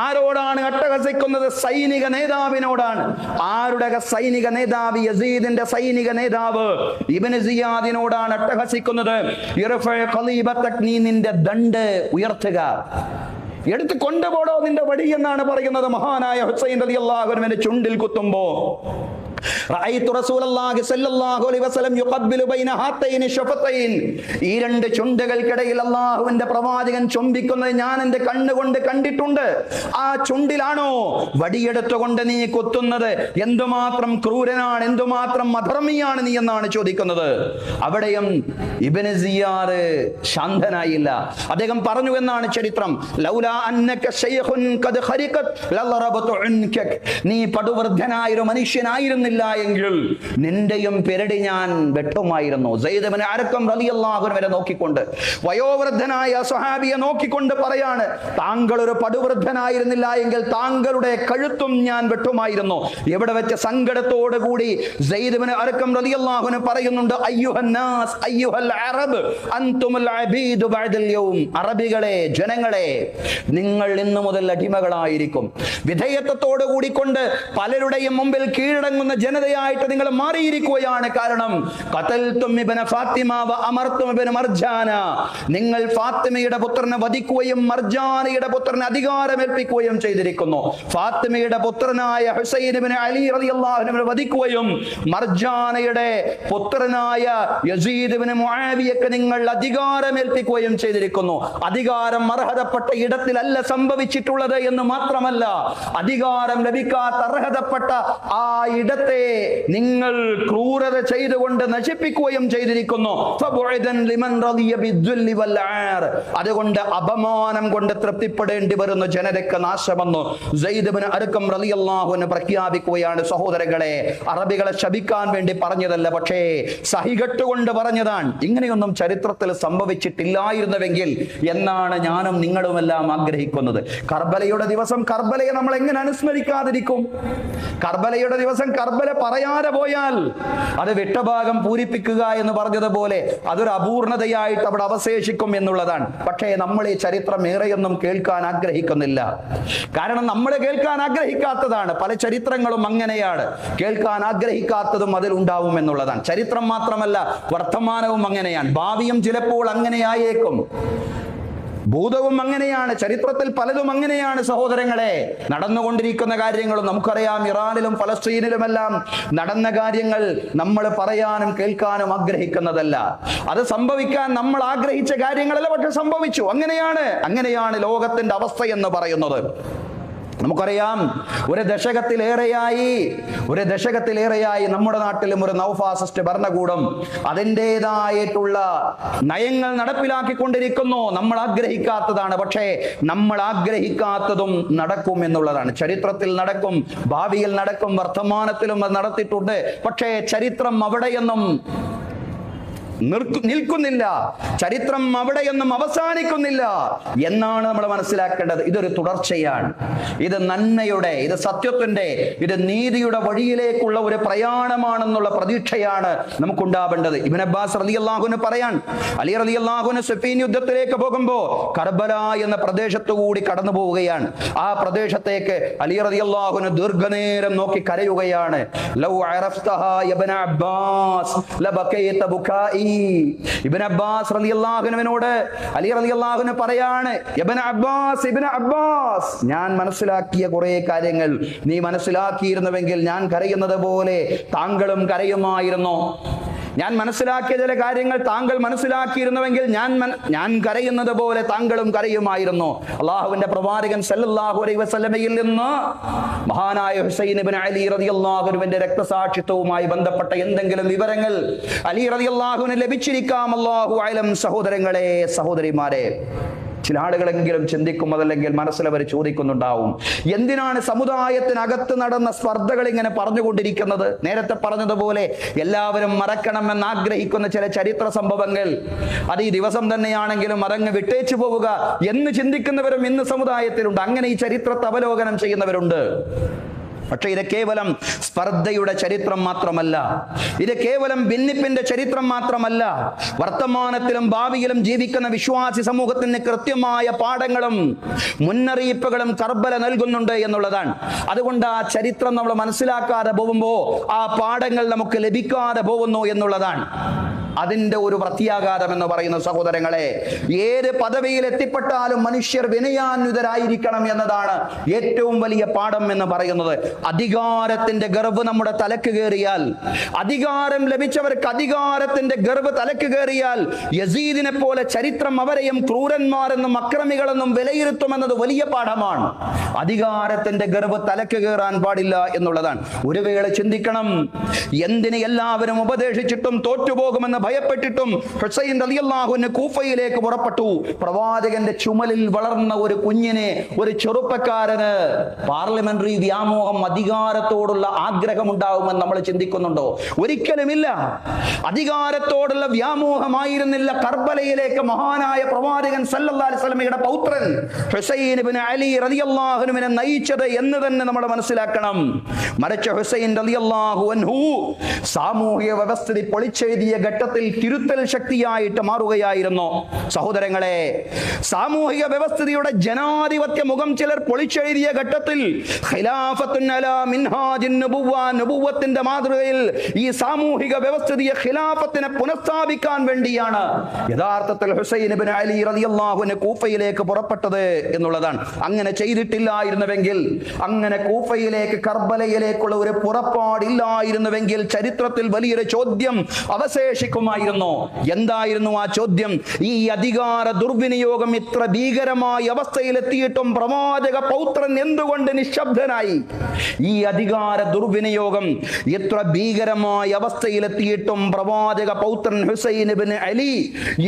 ആരോടാണ് അട്ടഹസിക്കുന്നത്? സൈനിക നേതാവിനോടാണ്. ആരുടെ സൈനിക നേതാവ്? യസീദിന്റെ സൈനിക നേതാവ് ഇബ്നു സിയാദിനോടാണ് അട്ടഹസിക്കുന്നത്. ഇർഫഇ ഖലീബതക, നീ നിന്റെ ദണ്ഡ് ഉയർത്തുക, എടുത്ത് കൊണ്ടുപോടോ നിന്റെ വടി എന്നാണ് പറയുന്നത്. മഹാനായ ഹുസൈൻ റളിയല്ലാഹു അൻഹുവിന്റെ ചുണ്ടിൽ കുത്തുമ്പോ റഅയ്തു റസൂലല്ലാഹി സ്വല്ലല്ലാഹു അലൈഹി വസല്ലം യുഖബ്ബിലു ബൈന ഹാതൈനി ഷഫതൈൻ. ഈ രണ്ട് ചുണ്ടുകൾക്കിടയിൽ അല്ലാഹുവിന്റെ പ്രവാചകൻ ചുംബിക്കുന്നത് ഞാൻ എൻ്റെ കണ്ണുകൊണ്ട് കണ്ടിട്ടുണ്ട്. ആ ചുണ്ടിലാണോ വടിയെടുത്തുകൊണ്ട് നീ കുത്തുന്നത്? എന്തുമാത്രം ക്രൂരനാണ്, എന്തുമാത്രം അധർമ്മിയാണ് നീ എന്നാണ് ചോദിക്കുന്നത്. അവിടെയും ഇബ്നു സിയാദ് ശാന്തനായില്ല. അദ്ദേഹം പറഞ്ഞു എന്നാണ് ചരിത്രം, ലൗലാ അന്നക ശൈഖുൻ ഖദ് ഖരിഖത് ലളറബതു ഉൻകക. നീ പടുവൃദ്ധനായ ഒരു മനുഷ്യനായിരുന്നില്ല എങ്കിൽ നിന്റെയും പെരടി ഞാൻ വെട്ടുമായിരുന്നു. സെയ്ദ് ഇബ്നു അർഖം റളിയല്ലാഹു അൻഹു വരെ നോക്കിക്കൊണ്ട്, വയോവൃദ്ധനായ സ്വഹാബിയെ നോക്കിക്കൊണ്ട് പറയാണ്, താങ്കൾ ഒരു പടുവൃദ്ധനായിരുന്നില്ല എങ്കിൽ താങ്കളുടെ കഴുത്തും ഞാൻ വെട്ടുമായിരുന്നു. എവിടെ വെച്ച് സങ്കടത്തോടു കൂടി സെയ്ദ് ഇബ്നു അർഖം റളിയല്ലാഹു അൻഹു പറയുന്നുണ്ട്, അയ്യുഹൻ നാസ് അയ്യുഹൽ അറബ് അൻതുമുൽ അബീദു ബഅദൽ യൗം. അറബികളെ, ജനങ്ങളെ, നിങ്ങൾ ഇന്നു മുതൽ അടിമകളായിരിക്കും. വിധേയത്വത്തോടു കൂടിക്കൊണ്ട് പലരുടെയും മുമ്പിൽ കീഴടങ്ങുന്ന ജനതയായിട്ട് നിങ്ങൾ മാറിയിരിക്കുകയാണ്. കാരണം ഖതൽതും ഇബ്ന ഫാത്തിമ വ അമർതും ഇബ്ന മർജാന, നിങ്ങൾ ഫാത്തിമയുടെ പുത്രനെ വധിക്കുകയും മർജാനയുടെ പുത്രനെ അധികാരമേൽപ്പിക്കുകയും ചെയ്തിരിക്കുന്നു. ഫാത്തിമയുടെ പുത്രനായ ഹുസൈൻ ഇബ്നു അലി റളിയല്ലാഹു അൻഹു വധിക്കുകയും മർജാനയുടെ പുത്രനായ യസീദ് ഇബ്നു മുആവിയക്ക് നിങ്ങൾ അധികാരമേൽപ്പിക്കുകയും ചെയ്തിരിക്കുന്നു. അധികാരം അർഹതപ്പെട്ട ഇടത്തിലല്ല സംഭവിച്ചിട്ടുള്ളത് എന്ന് മാത്രമല്ല, അധികാരം ലഭിക്കാത്ത അർഹതപ്പെട്ട ആ ഇടത്ത് സമുദായത്തെ നിങ്ങൾ ക്രൂരത ചെയ്തുകൊണ്ട് നശിപ്പിക്കുകയും ചെയ്തിരിക്കുന്നു. അതുകൊണ്ട് അപമാനം കൊണ്ട് തൃപ്തിപ്പെടേണ്ടി വരുന്ന ജനതയ്ക്ക് നാശമെന്ന് സയ്യിദ് ഇബ്നു അർഖം റളിയല്ലാഹു അൻഹു പ്രഖ്യാപിക്കുകയാണ്. സഹോദരങ്ങളെ, അറബികളെ ശപിക്കാൻ വേണ്ടി പറഞ്ഞതല്ല, പക്ഷേ സഹികെട്ടുകൊണ്ട് പറഞ്ഞതാണ്. ഇങ്ങനെയൊന്നും ചരിത്രത്തിൽ സംഭവിച്ചിട്ടില്ലായിരുന്നുവെങ്കിൽ എന്നാണ് ഞാനും നിങ്ങളുമെല്ലാം ആഗ്രഹിക്കുന്നത്. കർബലയുടെ ദിവസം കർബലയെ നമ്മൾ എങ്ങനെ അനുസ്മരിക്കാതിരിക്കും? കർബലയുടെ ദിവസം കർബല പറയാതെ പോയാൽ അത് വിട്ടഭാഗം പൂരിപ്പിക്കുക എന്ന് പറഞ്ഞതുപോലെ അതൊരു അപൂർണതയായിട്ട് അവിടെ അവശേഷിക്കും എന്നുള്ളതാണ്. പക്ഷേ നമ്മൾ ഈ ചരിത്രം ഏറെയൊന്നും കേൾക്കാൻ ആഗ്രഹിക്കുന്നില്ല. കാരണം നമ്മൾ കേൾക്കാൻ ആഗ്രഹിക്കാത്തതാണ്. പല ചരിത്രങ്ങളും അങ്ങനെയാണ്. കേൾക്കാൻ ആഗ്രഹിക്കാത്തതും അതിലുണ്ടാവും എന്നുള്ളതാണ്. ചരിത്രം മാത്രമല്ല, വർത്തമാനവും അങ്ങനെയാണ്. ഭാവിയും ചിലപ്പോൾ അങ്ങനെയായേക്കും. ഭൂതവും അങ്ങനെയാണ്. ചരിത്രത്തിൽ പലതും അങ്ങനെയാണ് സഹോദരങ്ങളെ. നടന്നുകൊണ്ടിരിക്കുന്ന കാര്യങ്ങളും നമുക്കറിയാം. ഇറാനിലും ഫലസ്തീനിലുമെല്ലാം നടന്ന കാര്യങ്ങൾ നമ്മൾ പറയാനും കേൾക്കാനും ആഗ്രഹിക്കുന്നതല്ല. അത് സംഭവിക്കാൻ നമ്മൾ ആഗ്രഹിച്ച കാര്യങ്ങളല്ല, പക്ഷെ സംഭവിച്ചു. അങ്ങനെയാണ് ലോകത്തിന്റെ അവസ്ഥ എന്ന് പറയുന്നത്. നമുക്കറിയാം, ഒരു ദശകത്തിലേറെയായി നമ്മുടെ നാട്ടിലും ഒരു നവഫാസിസ്റ്റ് ഭരണകൂടം അതിൻ്റെതായിട്ടുള്ള നയങ്ങൾ നടപ്പിലാക്കിക്കൊണ്ടിരിക്കുന്നു. നമ്മൾ ആഗ്രഹിക്കാത്തതാണ്, പക്ഷേ നമ്മൾ ആഗ്രഹിക്കാത്തതും നടക്കും എന്നുള്ളതാണ്. ചരിത്രത്തിൽ നടക്കും, ഭാവിയിൽ നടക്കും, വർത്തമാനത്തിലും അത് നടത്തിയിട്ടുണ്ട്. പക്ഷേ ചരിത്രം അവിടെയൊന്നും നിൽക്കുന്നില്ല, ചരിത്രം അവിടെയൊന്നും അവസാനിക്കുന്നില്ല എന്നാണ് നമ്മൾ മനസ്സിലാക്കേണ്ടത്. ഇതൊരു തുടർച്ചയാണ്. ഇത് നന്മയുടെ, ഇത് സത്യത്തിന്റെ, ഇത് നീതിയുടെ വഴിയിലേക്കുള്ള ഒരു പ്രയാണമാണെന്നുള്ള പ്രതീക്ഷയാണ് നമുക്കുണ്ടാവേണ്ടത്. ഇബ്നു അബ്ബാസ് റളിയല്ലാഹു അൻഹു പറയാൻ, അലി റളിയല്ലാഹു അൻഹു സിഫീൻ യുദ്ധത്തിലേക്ക് പോകുമ്പോൾ കർബല എന്ന പ്രദേശത്തു കൂടി കടന്നു പോവുകയാണ്. ആ പ്രദേശത്തേക്ക് അലി റളിയല്ലാഹു അൻഹു ദീർഘനേരം നോക്കി കരയുകയാണ്. ലൗ അറഫ്തഹാ ഇബ്നു അബ്ബാസ് ലബകൈത ബുകാഇ. ഇബ്നു അബ്ബാസ് റളിയല്ലാഹു അൻഹുവിനോട് അലി റളിയല്ലാഹു അൻഹു പറയാണ്, ഇബ്നു അബ്ബാസ്, ഞാൻ മനസ്സിലാക്കിയ കുറെ കാര്യങ്ങൾ നീ മനസ്സിലാക്കിയിരുന്നുവെങ്കിൽ ഞാൻ കരയുന്നത് പോലെ താങ്കളും കരയുമായിരുന്നു. ഞാൻ മനസ്സിലാക്കിയ ചില കാര്യങ്ങൾ താങ്കൾ മനസ്സിലാക്കിയിരുന്നുവെങ്കിൽ ഞാൻ കരയുന്നത് പോലെ താങ്കളും കരയുമായിരുന്നു. അള്ളാഹുവിന്റെ പ്രവാചകൻ സല്ലല്ലാഹു അലൈഹി വസല്ലമയിൽ നിന്ന് മഹാനായ ഹുസൈൻ ഇബ്നു അലി റളിയല്ലാഹു അൻഹുവിന്റെ രക്തസാക്ഷിത്വവുമായി ബന്ധപ്പെട്ട എന്തെങ്കിലും വിവരങ്ങൾ അലി റളിയല്ലാഹു അൻഹു ലഭിച്ചിരിക്കാം. അല്ലാഹു അഅലം. സഹോദരങ്ങളെ, സഹോദരിമാരെ, ചില ആളുകളെങ്കിലും ചിന്തിക്കും, അതല്ലെങ്കിൽ മനസ്സിലവർ ചോദിക്കുന്നുണ്ടാവും, എന്തിനാണ് സമുദായത്തിനകത്ത് നടന്ന സ്പർദ്ധകൾ ഇങ്ങനെ പറഞ്ഞുകൊണ്ടിരിക്കുന്നത്? നേരത്തെ പറഞ്ഞതുപോലെ എല്ലാവരും മറക്കണമെന്ന് ആഗ്രഹിക്കുന്ന ചില ചരിത്ര സംഭവങ്ങൾ അത് ഈ ദിവസം തന്നെയാണെങ്കിലും അതങ്ങ് വിട്ടേച്ചു പോവുക എന്ന് ചിന്തിക്കുന്നവരും ഇന്ന് സമുദായത്തിലുണ്ട്. അങ്ങനെ ഈ ചരിത്രത്തെ അവലോകനം ചെയ്യുന്നവരുണ്ട്. പക്ഷെ ഇത് കേവലം സ്പർദ്ധയുടെ ചരിത്രം മാത്രമല്ല, ഇത് കേവലം ഭിന്നിപ്പിന്റെ ചരിത്രം മാത്രമല്ല. വർത്തമാനത്തിലും ഭാവിയിലും ജീവിക്കുന്ന വിശ്വാസി സമൂഹത്തിന് കൃത്യമായ പാഠങ്ങളും മുന്നറിയിപ്പുകളും കർബല നൽകുന്നുണ്ട് എന്നുള്ളതാണ്. അതുകൊണ്ട് ആ ചരിത്രം നമ്മൾ മനസ്സിലാക്കാതെ പോകുമ്പോൾ ആ പാഠങ്ങൾ നമുക്ക് ലഭിക്കാതെ പോകുന്നു എന്നുള്ളതാണ് അതിന്റെ ഒരു പ്രത്യാഘാതം എന്ന് പറയുന്ന. സഹോദരങ്ങളെ, ഏത് പദവിയിൽ എത്തിപ്പെട്ടാലും മനുഷ്യർ വിനയാന്വിതരായിരിക്കണം എന്നതാണ് ഏറ്റവും വലിയ പാഠം എന്ന് പറയുന്നത്. അധികാരത്തിന്റെ ഗർവ് നമ്മുടെ തലക്ക് കയറിയാൽ, അധികാരം ലഭിച്ചവർക്ക് അധികാരത്തിന്റെ ഗർവ് തലക്ക് കയറിയാൽ, യസീദിനെ പോലെ ചരിത്രം അവരെയും ക്രൂരന്മാരെന്നും അക്രമികളെന്നും വിലയിരുത്തുമെന്നത് വലിയ പാഠമാണ്. അധികാരത്തിന്റെ ഗർവ് തലക്ക് കയറാൻ പാടില്ല എന്നുള്ളതാണ്. ഒരു വേള ചിന്തിക്കണം, എന്തിന് എല്ലാവരും ഉപദേശിച്ചിട്ടും തോറ്റുപോകുമെന്ന് ഭയപ്പെട്ടിട്ടും ഹുസൈൻ റളിയല്ലാഹു അൻഹു കൂഫയിലേക്ക് പുറപ്പെട്ടു. പ്രവാചകന്റെ ചുമലിൽ വളർന്ന ഒരു കുഞ്ഞിനെ, ഒരു ചെറുപ്പക്കാരന് പാർലമെന്ററി വ്യാമോഹം, അധികാരത്തോടുള്ള ആഗ്രഹം ഉണ്ടാവുമെന്ന് നമ്മൾ ചിന്തിക്കുന്നുണ്ടോ? ഒരിക്കലുമില്ല. അധികാരത്തോടുള്ള വ്യാമോഹമായിരുന്നില്ല കർബലയിലേക്ക് മഹാനായ പ്രവാചകൻ സല്ലല്ലാഹു അലൈഹി വസല്ലമയുടെ പൗത്രൻ ഹുസൈൻ ഇബ്നു അലി റളിയല്ലാഹു അൻഹുവിനെ നയിച്ചത് എന്ന് തന്നെ നമ്മൾ മനസ്സിലാക്കണം. മറിച്ച് ഹുസൈൻ റളിയല്ലാഹു അൻഹു സാമൂഹിക വ്യവസ്ഥിതി പൊളിച്ചെഴുതിയ ഘട്ടത്തിൽ തിരുത്തൽ ശക്തിയായിട്ട് മാറുകയായിരുന്നു. സഹോദരങ്ങളെ, സാമൂഹിക വ്യവസ്ഥിതിയുടെ ജനാധിപത്യ മുഖം ചിലർ പൊളിച്ചെഴുതിയ ഘട്ടത്തിൽ ഖിലാഫത്തുൻ അലാ മിൻഹാജിൻ നുബുവ്വ, നുബുവ്വത്തിന്റെ മാതൃകയിൽ ഈ സാമൂഹിക വ്യവസ്ഥിതിയെ ഖിലാഫത്തിനെ പുനഃസ്ഥാപിക്കാൻ വേണ്ടിയാണ് യഥാർത്ഥത്തിൽ ഹുസൈൻ ഇബ്നു അലി റളിയല്ലാഹു അൻഹു കൂഫയിലേക്ക് പുറപ്പെട്ടത് എന്നുള്ളതാണ്. അങ്ങനെ ചെയ്തിട്ടില്ലായിരുന്നുവെങ്കിൽ, അങ്ങനെ കൂഫയിലേക്ക് കർബലയിലേക്കുള്ള ഒരു പുറപ്പാടില്ലായിരുന്നുവെങ്കിൽ ചരിത്രത്തിൽ വലിയൊരു ചോദ്യം അവശേഷിക്കും ചോദ്യമായിരുന്നു. എന്തായിരുന്നു ആ ചോദ്യം? ഈ അധികാര ദുർവിനിയോഗം ഇത്ര ഭീകരമായ അവസ്ഥയിലെത്തിയിട്ടും പ്രവാചക പൗത്രൻ എന്തുകൊണ്ട് നിശബ്ദനായി? ഈ അധികാര ദുർവിനിയോഗം എത്ര ഭീകരമായ അവസ്ഥയിലെത്തിയിട്ടും പ്രവാചക പൗത്രൻ ഹുസൈൻ ഇബ്നു അലി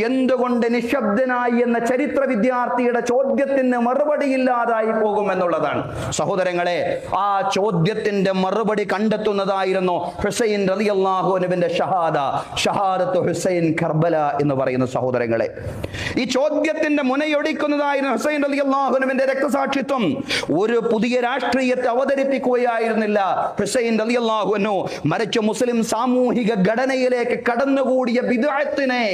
എന്തുകൊണ്ട് നിശബ്ദനായി എന്ന ചരിത്ര വിദ്യാർത്ഥിയുടെ ചോദ്യത്തിന് മറുപടിയില്ലാതായി പോകുമെന്നുള്ളതാണ്. സഹോദരങ്ങളെ, ആ ചോദ്യത്തിന്റെ മറുപടി കണ്ടെത്തുന്നതായിരുന്നു ഹുസൈൻ റളിയല്ലാഹു അൻഹുവിന്റെ ഷഹാദത്ത് ഹുസൈൻ കർബല എന്ന് പറയുന്ന സഹോദരങ്ങളെ. ഈ ചോദ്യത്തിന്റെ മുനയൊടിക്കുന്നതായിരുന്നു ഹുസൈൻ റളിയല്ലാഹു അൻഹുവിന്റെ രക്തസാക്ഷിത്വം. ഒരു പുതിയ രാഷ്ട്രീയത്തെ അവതരിപ്പിക്കുകയായിരുന്നില്ല ഹുസൈൻ റളിയല്ലാഹു അൻഹു, മറിച്ച് മുസ്ലിം സാമൂഹിക ഘടനയിലേക്ക് കടന്നുകൂടിയ ബിദ്അത്തിനെ,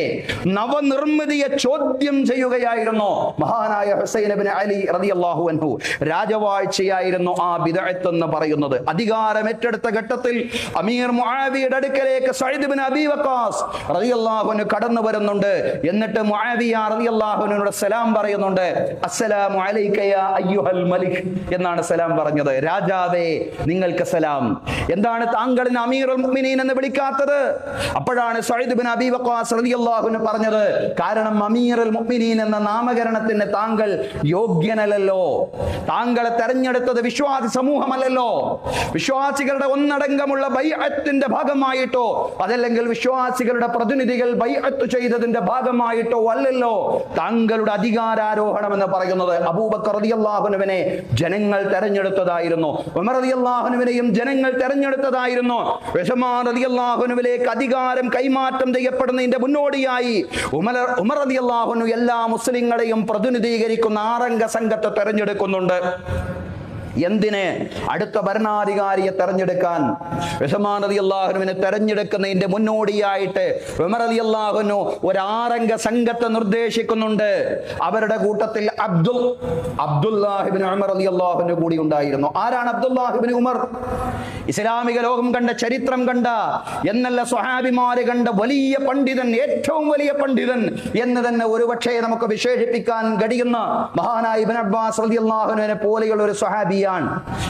നവനിർമ്മിതിയെ ചോദ്യം ചെയ്യുകയായിരുന്നു മഹാനായ ഹുസൈൻ ഇബ്നു അലി റളിയല്ലാഹു അൻഹു. രാജവാഴ്ചയായിരുന്നു ആ ബിദ്അത്ത് എന്ന് പറയുന്നത്. അധികാരം ഏറ്റെടുത്ത ഘട്ടത്തിൽ അമീർ മുആവിയയുടെ അടുക്കലേക്ക് സഈദ് ഇബ്നു അബീ വഖാസ് റളിയല്ലാഹു അൻഹു കടന്നു വരുന്നുണ്ട്. എന്നിട്ട് മുആവിയ റളിയല്ലാഹു അൻഹുവിനോട് സലാം പറയുന്നുണ്ട്. അസ്സലാമു അലൈക യാ അയ്യുഹൽ മലിക് എന്നാണ് സലാം പറഞ്ഞത്. രാജാവേ, നിങ്ങൾക്ക് സലാം. എന്താണ് താങ്കളിനെ അമീറുൽ മുഅ്മിനീൻ എന്ന് വിളിക്കാത്തത്? അപ്പോഴാണ് സഈദ് ഇബ്നു അബീ വഖാസ് റളിയല്ലാഹു അൻഹു പറഞ്ഞത്, കാരണം അമീറുൽ മുഅ്മിനീൻ എന്ന നാമകരണത്തിന് താങ്കൾ യോഗ്യനല്ലല്ലോ. താങ്കളെ തെരഞ്ഞെടുത്തത് വിശ്വാസി സമൂഹമല്ലല്ലോ. വിശ്വാസികളുടെ ഒന്നടങ്കമുള്ള ബൈഅത്തിന്റെ ഭാഗമായിട്ടോ അതല്ലെങ്കിൽ വിശ്വാസികളുടെ പ്രതിനിധികൾ ബൈഅത്ത് ചെയ്തതിന്റെ ഭാഗമായിട്ടോ അല്ലല്ലോ താങ്കളുടെ അധികാരാരോഹണം എന്ന് പറയുന്നത്. അബൂബക്കർ റളിയല്ലാഹു അൻഹുവിനെ ജനങ്ങൾ തെരഞ്ഞെടുത്തതായിരുന്നു. ഉമർ റളിയല്ലാഹു അൻഹുവിനെയും ജനങ്ങൾ തെരഞ്ഞെടുത്തതായിരുന്നു. ഉസ്മാൻ റളിയല്ലാഹു അൻഹുവിലേക്ക് അധികാരം കൈമാറ്റം ചെയ്യപ്പെടുന്നതിന്റെ മുന്നോടിയായി ഉമർ റളിയല്ലാഹു അൻഹു എല്ലാ മുസ്ലിങ്ങളെയും പ്രതിനിധീകരിക്കുന്ന 6 അംഗ സംഘത്തെ തെരഞ്ഞെടുക്കുന്നുണ്ട്. എന്തിന്? അടുത്ത ഭരണാധികാരിയെ തെരഞ്ഞെടുക്കാൻ. ഉസ്മാൻ റളിയല്ലാഹു അൻഹുവിനെ തെരഞ്ഞെടുക്കുന്നതിന്റെ മുന്നോടിയായിട്ട് ഉമർ റളിയല്ലാഹു അൻഹു ഒരു 6 അംഗ സംഘത്തെ നിർദ്ദേശിക്കുന്നുണ്ട്. അവരുടെ കൂട്ടത്തിൽ അബ്ദുല്ലാഹ് ഇബ്നു ഉമർ റളിയല്ലാഹു അൻഹു കൂടി ഉണ്ടായിരുന്നു. ആരാണ് അബ്ദുല്ലാഹ് ഇബ്നു ഉമർ? ഇസ്ലാമിക ലോകം കണ്ട, ചരിത്രം കണ്ട, എന്നല്ല സ്വഹാബിമാര് കണ്ട വലിയ പണ്ഡിതൻ, ഏറ്റവും വലിയ പണ്ഡിതൻ എന്ന് തന്നെ ഒരുപക്ഷേ നമുക്ക് വിശേഷിപ്പിക്കാൻ കഴിയുന്ന മഹാനായ ഇബ്നു അബ്ബാസ് റളിയല്ലാഹു അൻഹുവിനെ പോലെയുള്ള ഒരു സ്വഹാബി.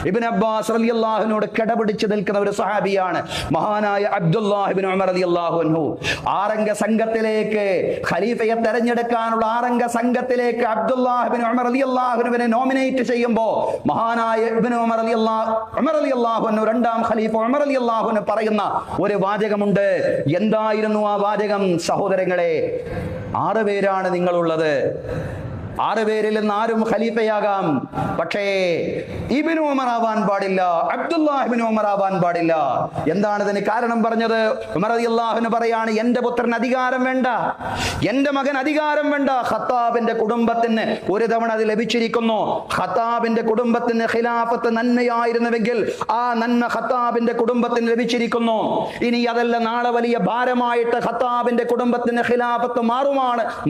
ഇബ്നു അബ്ബാസ് റളിയല്ലാഹു അൻഹുവോട് കിടപിടിച്ച് നിൽക്കുന്ന ഒരു സഹാബിയാണ് മഹാനായ അബ്ദുല്ലാഹ് ഇബ്നു ഉമർ റളിയല്ലാഹു അൻഹു. 6 അംഗ സംഘത്തിലേക്ക്, ഖലീഫയെ തെരഞ്ഞെടുക്കാനുള്ള 6 അംഗ സംഘത്തിലേക്ക് അബ്ദുല്ലാഹ് ഇബ്നു ഉമർ റളിയല്ലാഹു അൻഹുവിനെ നോമിനേറ്റ് ചെയ്യുമ്പോൾ മഹാനായ ഇബ്നു ഉമർ റളിയല്ലാഹു അൻഹു, രണ്ടാം ഖലീഫ ഉമർ റളിയല്ലാഹു അൻഹു പറയുന്ന ഒരു വാചകമുണ്ട്. എന്തായിരുന്നു ആ വാചകം? സഹോദരങ്ങളെ, 6 പേരാണ് നിങ്ങളുള്ളത്. 6 പേരിൽ നിന്ന് ആരും ഖലീഫയാകാം. പക്ഷേ ഇബ്നു ഉമർ ആവാൻ പാടില്ല, അബ്ദുല്ലാഹ് ഇബ്നു ഉമർ ആവാൻ പാടില്ല. എന്താണ് ഇതിന് കാരണം പറഞ്ഞത്? ഉമർ റളിയല്ലാഹു അൻഹു പറയാണ്, എന്റെ പുത്രൻ അധികാരം വേണ്ട, എന്റെ മകൻ അധികാരം വേണ്ട. ഖത്താബിന്റെ കുടുംബത്തിന് ഒരു തവണ അത് ലഭിച്ചിരിക്കുന്നു. ഖത്താബിന്റെ കുടുംബത്തിന് ഖിലാഫത്ത് നന്മയായിരുന്നുവെങ്കിൽ ആ നന്മ ഖത്താബിന്റെ കുടുംബത്തിന് ലഭിച്ചിരിക്കുന്നു. ഇനി അതല്ല, നാളെ വലിയ ഭാരമായിട്ട് ഖത്താബിന്റെ കുടുംബത്തിന് ഖിലാഫത്ത്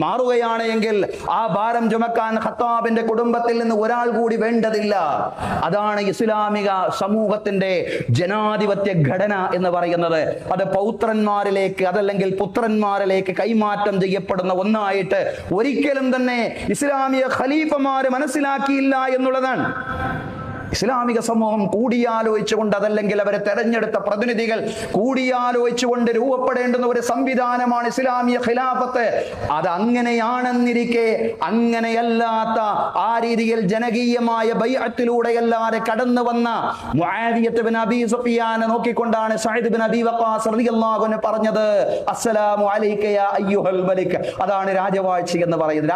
മാറുകയാണ് എങ്കിൽ ആ ഭാരം ചുമക്കാൻ ഖത്താബിന്റെ കുടുംബത്തിൽ നിന്ന് ഒരാൾ കൂടി വേണ്ടതില്ല. അതാണ് ഇസ്ലാമിക സമൂഹത്തിന്റെ ജനാധിപത്യ ഘടന എന്ന് പറയുന്നത്. അത് പൗത്രന്മാരിലേക്ക് അതല്ലെങ്കിൽ പുത്രന്മാരിലേക്ക് കൈമാറ്റം ചെയ്യപ്പെടുന്ന ഒന്നായിട്ട് ഒരിക്കലും തന്നെ ഇസ്ലാമിക ഖലീഫമാര് മനസ്സിലാക്കിയില്ല എന്നുള്ളതാണ്. ഇസ്ലാമിക സമൂഹം കൂടിയാലോചിച്ചുകൊണ്ട്, അതല്ലെങ്കിൽ അവരെ തെരഞ്ഞെടുത്ത പ്രതിനിധികൾ കൂടിയാലോചിച്ചുകൊണ്ട് രൂപപ്പെടേണ്ടുന്ന ഒരു സംവിധാനമാണ് ഇസ്ലാമിക ഖിലാഫത്ത്. അത് അങ്ങനെയാണെന്നിരിക്കെ അങ്ങനെയല്ലാത്ത, ആ രീതിയിൽ ജനകീയമായ ബൈഅത്തിലൂടെയല്ലാതെ കടന്നു വന്ന മുആവിയത്ത് ഇബ്നു അബീ സുഫിയാനെ നോക്കിക്കൊണ്ടാണ് സഈദ് ഇബ്നു അബീ വഖാസ് റളിയല്ലാഹു അൻഹു പറഞ്ഞത്, അസ്സലാമു അലൈക യാ അയ്യുഹൽ മലിക്. അതാണ് രാജവാഴ്ച എന്ന് പറയുന്നത്.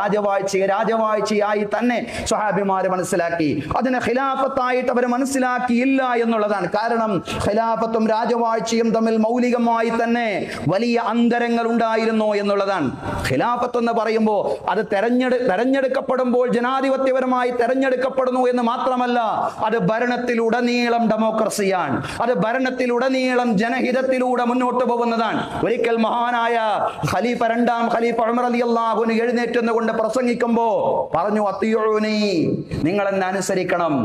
രാജവാഴ്ചയായി തന്നെ സ്വഹാബിമാര് മനസ്സിലാക്കി. അതിനെ ഖിലാഫത്ത് ആയിട്ട് അവർ മനസ്സിലാക്കിയില്ല എന്നുള്ളതാണ്. കാരണം ഖിലാഫത്തും രാജവാഴ്ചയും തമ്മിൽ മൗലികമായി തന്നെ വലിയ അന്തരങ്ങൾ ഉണ്ടായിരുന്നു എന്നുള്ളതാണ്. ഖിലാഫത്ത് എന്ന് പറയുമ്പോൾ അത് തെരഞ്ഞെടുക്കപ്പെടുമ്പോൾ ജനാധിപത്യപരമായി തെരഞ്ഞെടുക്കപ്പെടുന്നു എന്ന് മാത്രമല്ല, അത് ഭരണത്തിലുടനീളം ഡെമോക്രസിയാണ്. അത് ഭരണത്തിലുടനീളം ജനഹിതത്തിലൂടെ മുന്നോട്ട് പോകുന്നതാണ്. ഒരിക്കൽ മഹാനായ ഖലീഫ, രണ്ടാം ഖലീഫ ഉമർ റളിയല്ലാഹു അൻഹു എഴുന്നേറ്റുകൊണ്ട് പ്രസംഗിക്കുമ്പോൾ പറഞ്ഞു, അത്തിയൂനി, നിങ്ങൾ എന്നെ അനുസരിക്കണം.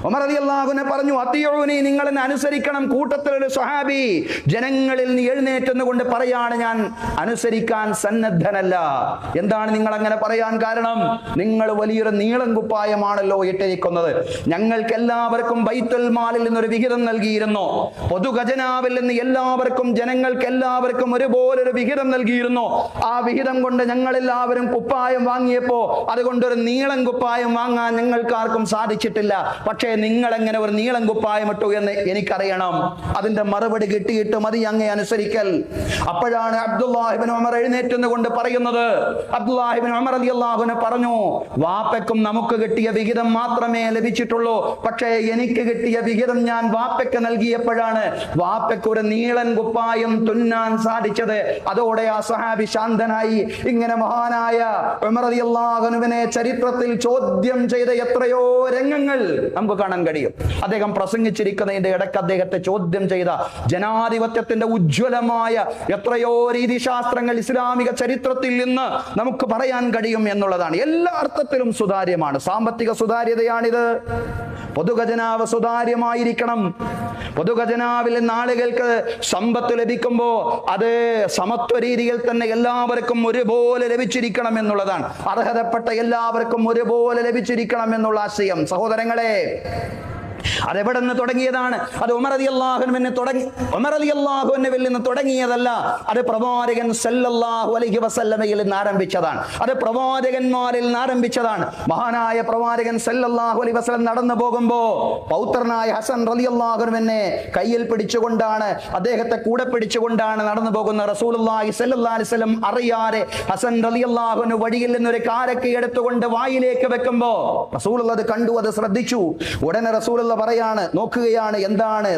ഉമർ റളിയല്ലാഹു അൻഹു പറഞ്ഞു, അത്തിയൂനി, നിങ്ങൾ എന്നെ അനുസരിക്കണം. കൂട്ടത്തിലൊരു സ്വഹാബി ജനങ്ങളിൽ നിന്ന് എഴുന്നേറ്റുകൊണ്ട് പറയാണ്, ഞാൻ അനുസരിക്കാൻ സന്നദ്ധനല്ല. എന്താണ് നിങ്ങൾ അങ്ങനെ പറയാൻ കാരണം? നിങ്ങൾ വലിയൊരു നീളം കുപ്പായമാണല്ലോ ഇട്ടിരിക്കുന്നത്. ഞങ്ങൾക്ക് എല്ലാവർക്കും ബൈത്തുൽ മാലിൽ നിന്നൊരു വിഹിതം നൽകിയിരുന്നു. പൊതുഖജനാവിൽ നിന്ന് എല്ലാവർക്കും, ജനങ്ങൾക്ക് എല്ലാവർക്കും ഒരുപോലെ ഒരു വിഹിതം നൽകിയിരുന്നു. ആ വിഹിതം കൊണ്ട് ഞങ്ങൾ എല്ലാവരും കുപ്പായം വാങ്ങിയപ്പോ അതുകൊണ്ടൊരു നീളം കുപ്പായം വാങ്ങാൻ ഞങ്ങൾക്ക് ആർക്കും സാധിച്ചിട്ടില്ല. പക്ഷേ നിങ്ങൾ എങ്ങനെ ഒരു നീളം കുപ്പായം ഇട്ടു എന്ന് എനിക്കറിയണം. അതിന്റെ മറുപടി കിട്ടിയിട്ട് മതി അങ്ങേ അനുസരിക്കൽ. അപ്പോഴാണ് അബ്ദുല്ലാഹി ഇബ്നു ഉമർ എഴുന്നേറ്റുകൊണ്ട് പറയുന്നത്, അബ്ദുല്ലാഹി ഇബ്നു ഉമർ റളിയല്ലാഹു അൻഹു പറഞ്ഞു, വാപ്പയ്ക്കും നമുക്ക് കിട്ടിയ വിഹിതം മാത്രമേ ലഭിച്ചിട്ടുള്ളൂ. പക്ഷേ എനിക്ക് കിട്ടിയ വിഹിതം ഞാൻ വാപ്പയ്ക്ക് നൽകിയപ്പോഴാണ് വാപ്പയ്ക്ക് ഒരു നീളൻ കുപ്പായം തുന്നാൻ സാധിച്ചത്. അതോടെ ആ സ്വഹാബി ശാന്തനായി. ഇങ്ങനെ മഹാനായ ഉമർ റളിയല്ലാഹു അൻഹുവിനെ ചരിത്രത്തിൽ ചോദ്യം ചെയ്ത എത്രയോ രംഗങ്ങൾ നമുക്ക് കാണാൻ കഴിയും. അദ്ദേഹം പ്രസംഗിച്ചിരിക്കുന്നതിന്റെ ഇടയ്ക്ക് അദ്ദേഹത്തെ ചോദ്യം ചെയ്ത ജനാധിപത്യത്തിന്റെ ഉജ്ജ്വലമായ എത്രയോ രീതിശാസ്ത്രങ്ങൾ ഇസ്ലാമിക ചരിത്രത്തിൽ നിന്ന് നമുക്ക് പറയാൻ കഴിയും എന്നുള്ളതാണ്. എല്ലാ അർത്ഥത്തിലും സുതാര്യമാണ്. സാമ്പത്തിക സുതാര്യതയാണിത്. പൊതുഖജനാവ് സുതാര്യമായിരിക്കണം. പൊതുഖജനാവിൽ നിന്ന് ആളുകൾക്ക് സമ്പത്ത് ലഭിക്കുമ്പോ അത് സമത്വ രീതിയിൽ തന്നെ എല്ലാവർക്കും ഒരുപോലെ ലഭിച്ചിരിക്കണം എന്നുള്ളതാണ്. അർഹതപ്പെട്ട എല്ലാവർക്കും ഒരുപോലെ ലഭിച്ചിരിക്കണം എന്നുള്ള ആശയം. സഹോദരങ്ങളെ, അതെവിടെ നിന്ന് തുടങ്ങിയതാണ്? അത് ഉമർ റളിയല്ലാഹു അൻഹുവിൽ നിന്ന് തുടങ്ങിയതല്ല. അത് പ്രവാചകൻ സല്ലല്ലാഹു അലൈഹി വസല്ലമയിൽ നിന്ന് ആരംഭിച്ചതാണ്. അത് പ്രവാചകന്മാരിൽ നിന്ന് ആരംഭിച്ചതാണ്. മഹാനായ പ്രവാചകൻ സല്ലല്ലാഹു അലൈഹി വസല്ലം നടന്നു പോകുമ്പോ പൗത്രനായ ഹസൻ റളിയല്ലാഹു അൻഹുവിനെ കയ്യിൽ പിടിച്ചുകൊണ്ടാണ്, അദ്ദേഹത്തെ കൂടെ പിടിച്ചുകൊണ്ടാണ് നടന്നു പോകുന്ന റസൂലുള്ളാഹി സ്വല്ലല്ലാഹു അലൈഹി വസല്ലം അറിയാതെ ഹസൻ റളിയല്ലാഹു അൻഹു വഴിയിൽ നിന്നൊരു കാരക്ക എടുത്തുകൊണ്ട് വായിലേക്ക് വെക്കുമ്പോ റസൂലുള്ളാഹി അത് കണ്ടു, അത് ശ്രദ്ധിച്ചു. ഉടനെ റസൂലുള്ള പറയാണ്, നോക്കുകയാണ്, എന്താണ്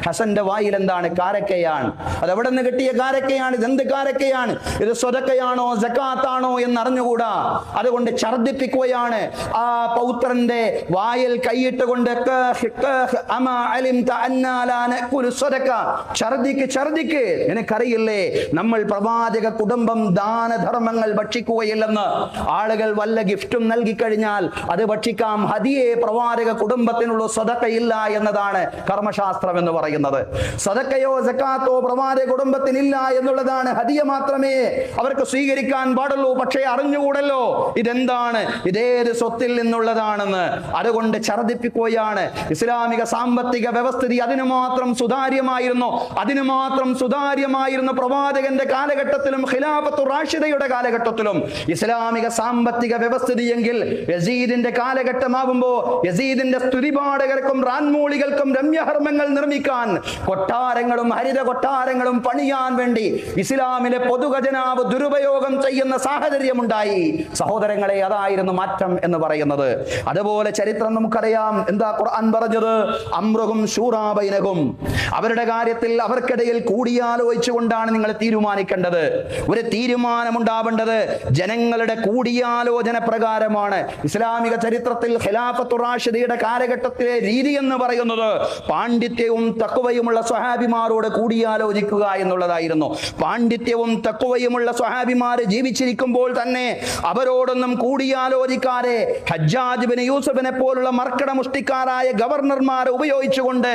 ഹസന്റെ വായിൽ? എന്താണ്? കാരക്കയാണ്. അത് എവിടെ നിന്ന് കിട്ടിയ കാരക്കയാണ്? ഇത് എന്ത് കാരക്കയാണ്? ഇത് സ്വതക്കയാണോ സകാത്താണോ എന്ന് അറിഞ്ഞുകൂടാ. അതുകൊണ്ട് ഛർദിപ്പിക്കുകയാണ്. ആ പൗത്രന്റെ വായിൽ കൈയിട്ടുകൊണ്ട് ഛർദിക്ക്, നിനക്കറിയില്ലേ നമ്മൾ പ്രവാചക കുടുംബം ദാനധർമ്മങ്ങൾ ഭക്ഷിക്കുകയില്ലെന്ന്. ആളുകൾ വല്ല ഗിഫ്റ്റും നൽകി കഴിഞ്ഞാൽ അത് ഭക്ഷിക്കാം. ഹദിയെ പ്രവാചക കുടുംബത്തിനുള്ള സദക്കയില്ല എന്നതാണ് കർമ്മശാസ്ത്രം എന്ന് പറയുന്നത്. സദക്കയോ സകാത്തോ പ്രവാചക കുടുംബത്തിനില്ല എന്നുള്ളതാണ്. ഹദിയ മാത്രമേ അവർക്ക് സ്വീകരിക്കാൻ പാടുള്ളൂ. പക്ഷേ അറിഞ്ഞുകൂടല്ലോ ഇതെന്താണ്, ഇതേത് സ്വത്തിൽ നിന്നുള്ളതാണെന്ന്. അതുകൊണ്ട് ഛർദിപ്പിക്കുകയാണ്. ഇസ്ലാമിക സാമ്പത്തിക വ്യവസ്ഥിതി അതിനു മാത്രം സുതാര്യമായിരുന്നു പ്രവാചകന്റെ കാലഘട്ടത്തിലും ഖിലാഫത്തുർ റാഷിദയുടെ കാലഘട്ടത്തിലും. ഇസ്ലാമിക സാമ്പത്തിക വ്യവസ്ഥിതിയെങ്കിൽ യസീദിന്റെ കാലഘട്ടമാകുമ്പോ യസീദിന്റെ സ്തുതിപാഠകർക്കും റാൻമൂളികൾക്കും രമ്യഹർമ്മങ്ങൾ നിർമ്മിക്കാൻ കൊട്ടാരങ്ങളും ഹരിത കൊട്ടാരങ്ങളും പണിയാൻ വേണ്ടി ഇസ്ലാമിലെ പൊതുഖജനാവ് ദുരുപയോഗം ചെയ്യുന്ന സാഹചര്യമുണ്ടായി. സഹോദരങ്ങളെ, അതായിരുന്നു മാറ്റം എന്ന് പറയുന്നത്. അതുപോലെ ചരിത്രം നമുക്കറിയാം. എന്താ ഖുർആൻ പറഞ്ഞത്? അംറുഹും ശൂറാ ബൈനഹും. അവരുടെ കാര്യത്തിൽ അവർക്കിടയിൽ കൂടിയാലോചിച്ചുകൊണ്ടാണ് നിങ്ങൾ തീരുമാനിക്കേണ്ടത്. ഒരു തീരുമാനമുണ്ടാവേണ്ടത് ജനങ്ങളുടെ കൂടിയാലോചന പ്രകാരമാണ്. ഇസ്ലാമിക ചരിത്രത്തിൽ ഖിലാഫത്തുർ റാഷിദയുടെ കാലഘട്ടത്തിലെ രീതി എന്ന് പറയുന്നത് പാണ്ഡിത്യവും തഖ്വയുമുള്ള സ്വഹാബിമാരോട് കൂടിയാലോചിക്കുക എന്നുള്ളതായിരുന്നു. പാണ്ഡിത്യവും തഖ്വയുമുള്ള സ്വഹാബിമാര് ജീവിച്ചിരിക്കുമ്പോൾ തന്നെ അവരോടൊന്നും കൂടിയാലോചിക്കാതെ ഹജ്ജാജ് ബിൻ യൂസഫിനെ പോലുള്ള മർക്കടമുഷ്ടിക്കാരായ ഗവർണർമാരെ ഉപയോഗിച്ചുകൊണ്ട്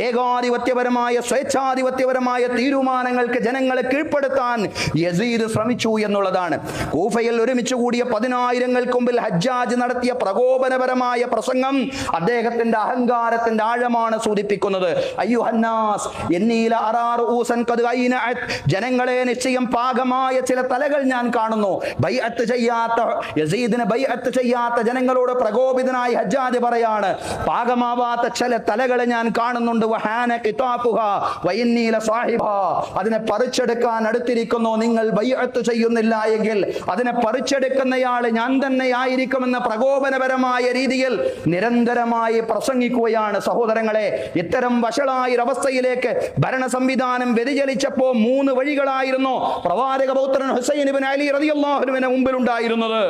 ഏകാധിപത്യപരമായ സ്വേച്ഛാധിപത്യപരമായ തീരുമാനങ്ങൾക്ക് ജനങ്ങളെ കീഴ്പ്പെടുത്താൻ യസീദ് ശ്രമിച്ചു എന്നുള്ളതാണ്. കൂഫയിൽ ഒരുമിച്ച് കൂടിയ 10,000 മുമ്പിൽ ഹജ്ജാജ് നടത്തിയ പ്രകോപനപരമായ പ്രസംഗം അദ്ദേഹത്തിന്റെ അഹങ്കാരത്തിന്റെ ആഴമാണ് സൂചിപ്പിക്കുന്നത്. അയ്യുഹന്നാസ് എന്നീ ലഅറാ റഊസൻ ഖദ് ഐനഅത്. ജനങ്ങളെ, നിശ്ചയം പാകമായ ചില തലകൾ ഞാൻ കാണുന്നു. ബൈഅത്ത് ചെയ്യാത്ത യസീദിനെ ബൈഅത്ത് ചെയ്യാത്ത ജനങ്ങളോട് പ്രകോപിതനായി ഹജ്ജാജ് പറയാണ്, പാകമാവാത്ത ചില തലകളെ ഞാൻ കാണുന്നുണ്ട്. വഹാന ഖിതാഫുഹാ വഇന്നീ ലസാഹിബാ. അതിനെ പറിച്ചെടുക്കാൻ അടുത്തിരിക്കുന്നു. നിങ്ങൾ ബൈഅത്ത് ചെയ്യുന്നില്ല എങ്കിൽ അതിനെ പറിച്ചെടുക്കുന്നയാൾ ഞാൻ തന്നെ ആയിരിക്കുമെന്ന പ്രകോപനപരമായ രീതിയിൽ നിരന്തരമായി പ്രസംഗിക്കുകയാണ്. സഹോദരങ്ങളെ, ഇത്തരം വഷളായ അവസ്ഥയിലേക്ക് ഭരണ സംവിധാനം വ്യതിചലിച്ചപ്പോ 3 വഴികളായിരുന്നു പ്രവാചക പൗത്രൻ ഹുസൈൻ ഇബ്നു അലി റളിയല്ലാഹു അൻഹുവിന് മുമ്പിൽ ഉണ്ടായിരുന്നത്.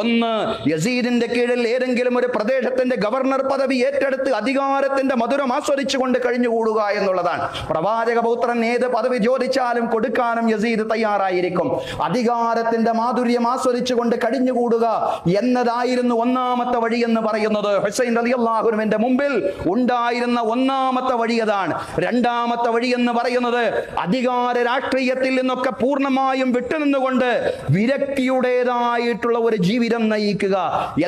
ഒന്ന്, യസീദിന്റെ കീഴിൽ ഏതെങ്കിലും ഒരു പ്രദേശത്തിന്റെ ഗവർണർ പദവി ഏറ്റെടുത്ത് അധികാരത്തിന്റെ മധുരം ആസ്വദിച്ചുകൊണ്ട് കഴിഞ്ഞുകൂടുക എന്നുള്ളതാണ്. പ്രവാചക പൗത്രൻ ഏത് പദവി ചോദിച്ചാലും കൊടുക്കാനും യസീദ് തയ്യാറായിരിക്കും. അധികാരത്തിന്റെ മാധുര്യം ആസ്വദിച്ചുകൊണ്ട് കഴിഞ്ഞുകൂടുക എന്നതായിരുന്നു ഒന്നാമത്തെ വഴി എന്ന് പറയുന്നത്. ഹുസൈൻ റളിയല്ലാഹു അൻഹുവിന്റെ മുമ്പിൽ മുമ്പിൽ ഉണ്ടായിരുന്ന ഒന്നാമത്തെ വഴി അതാണ്. രണ്ടാമത്തെ വഴി എന്ന് പറയുന്നത് അധികാര രാഷ്ട്രീയത്തിൽ നിന്നൊക്കെ പൂർണ്ണമായും വിട്ടുനിന്നുകൊണ്ട് വിരക്തിയുടേതായിട്ടുള്ള ഒരു ജീവിതം നയിക്കുക.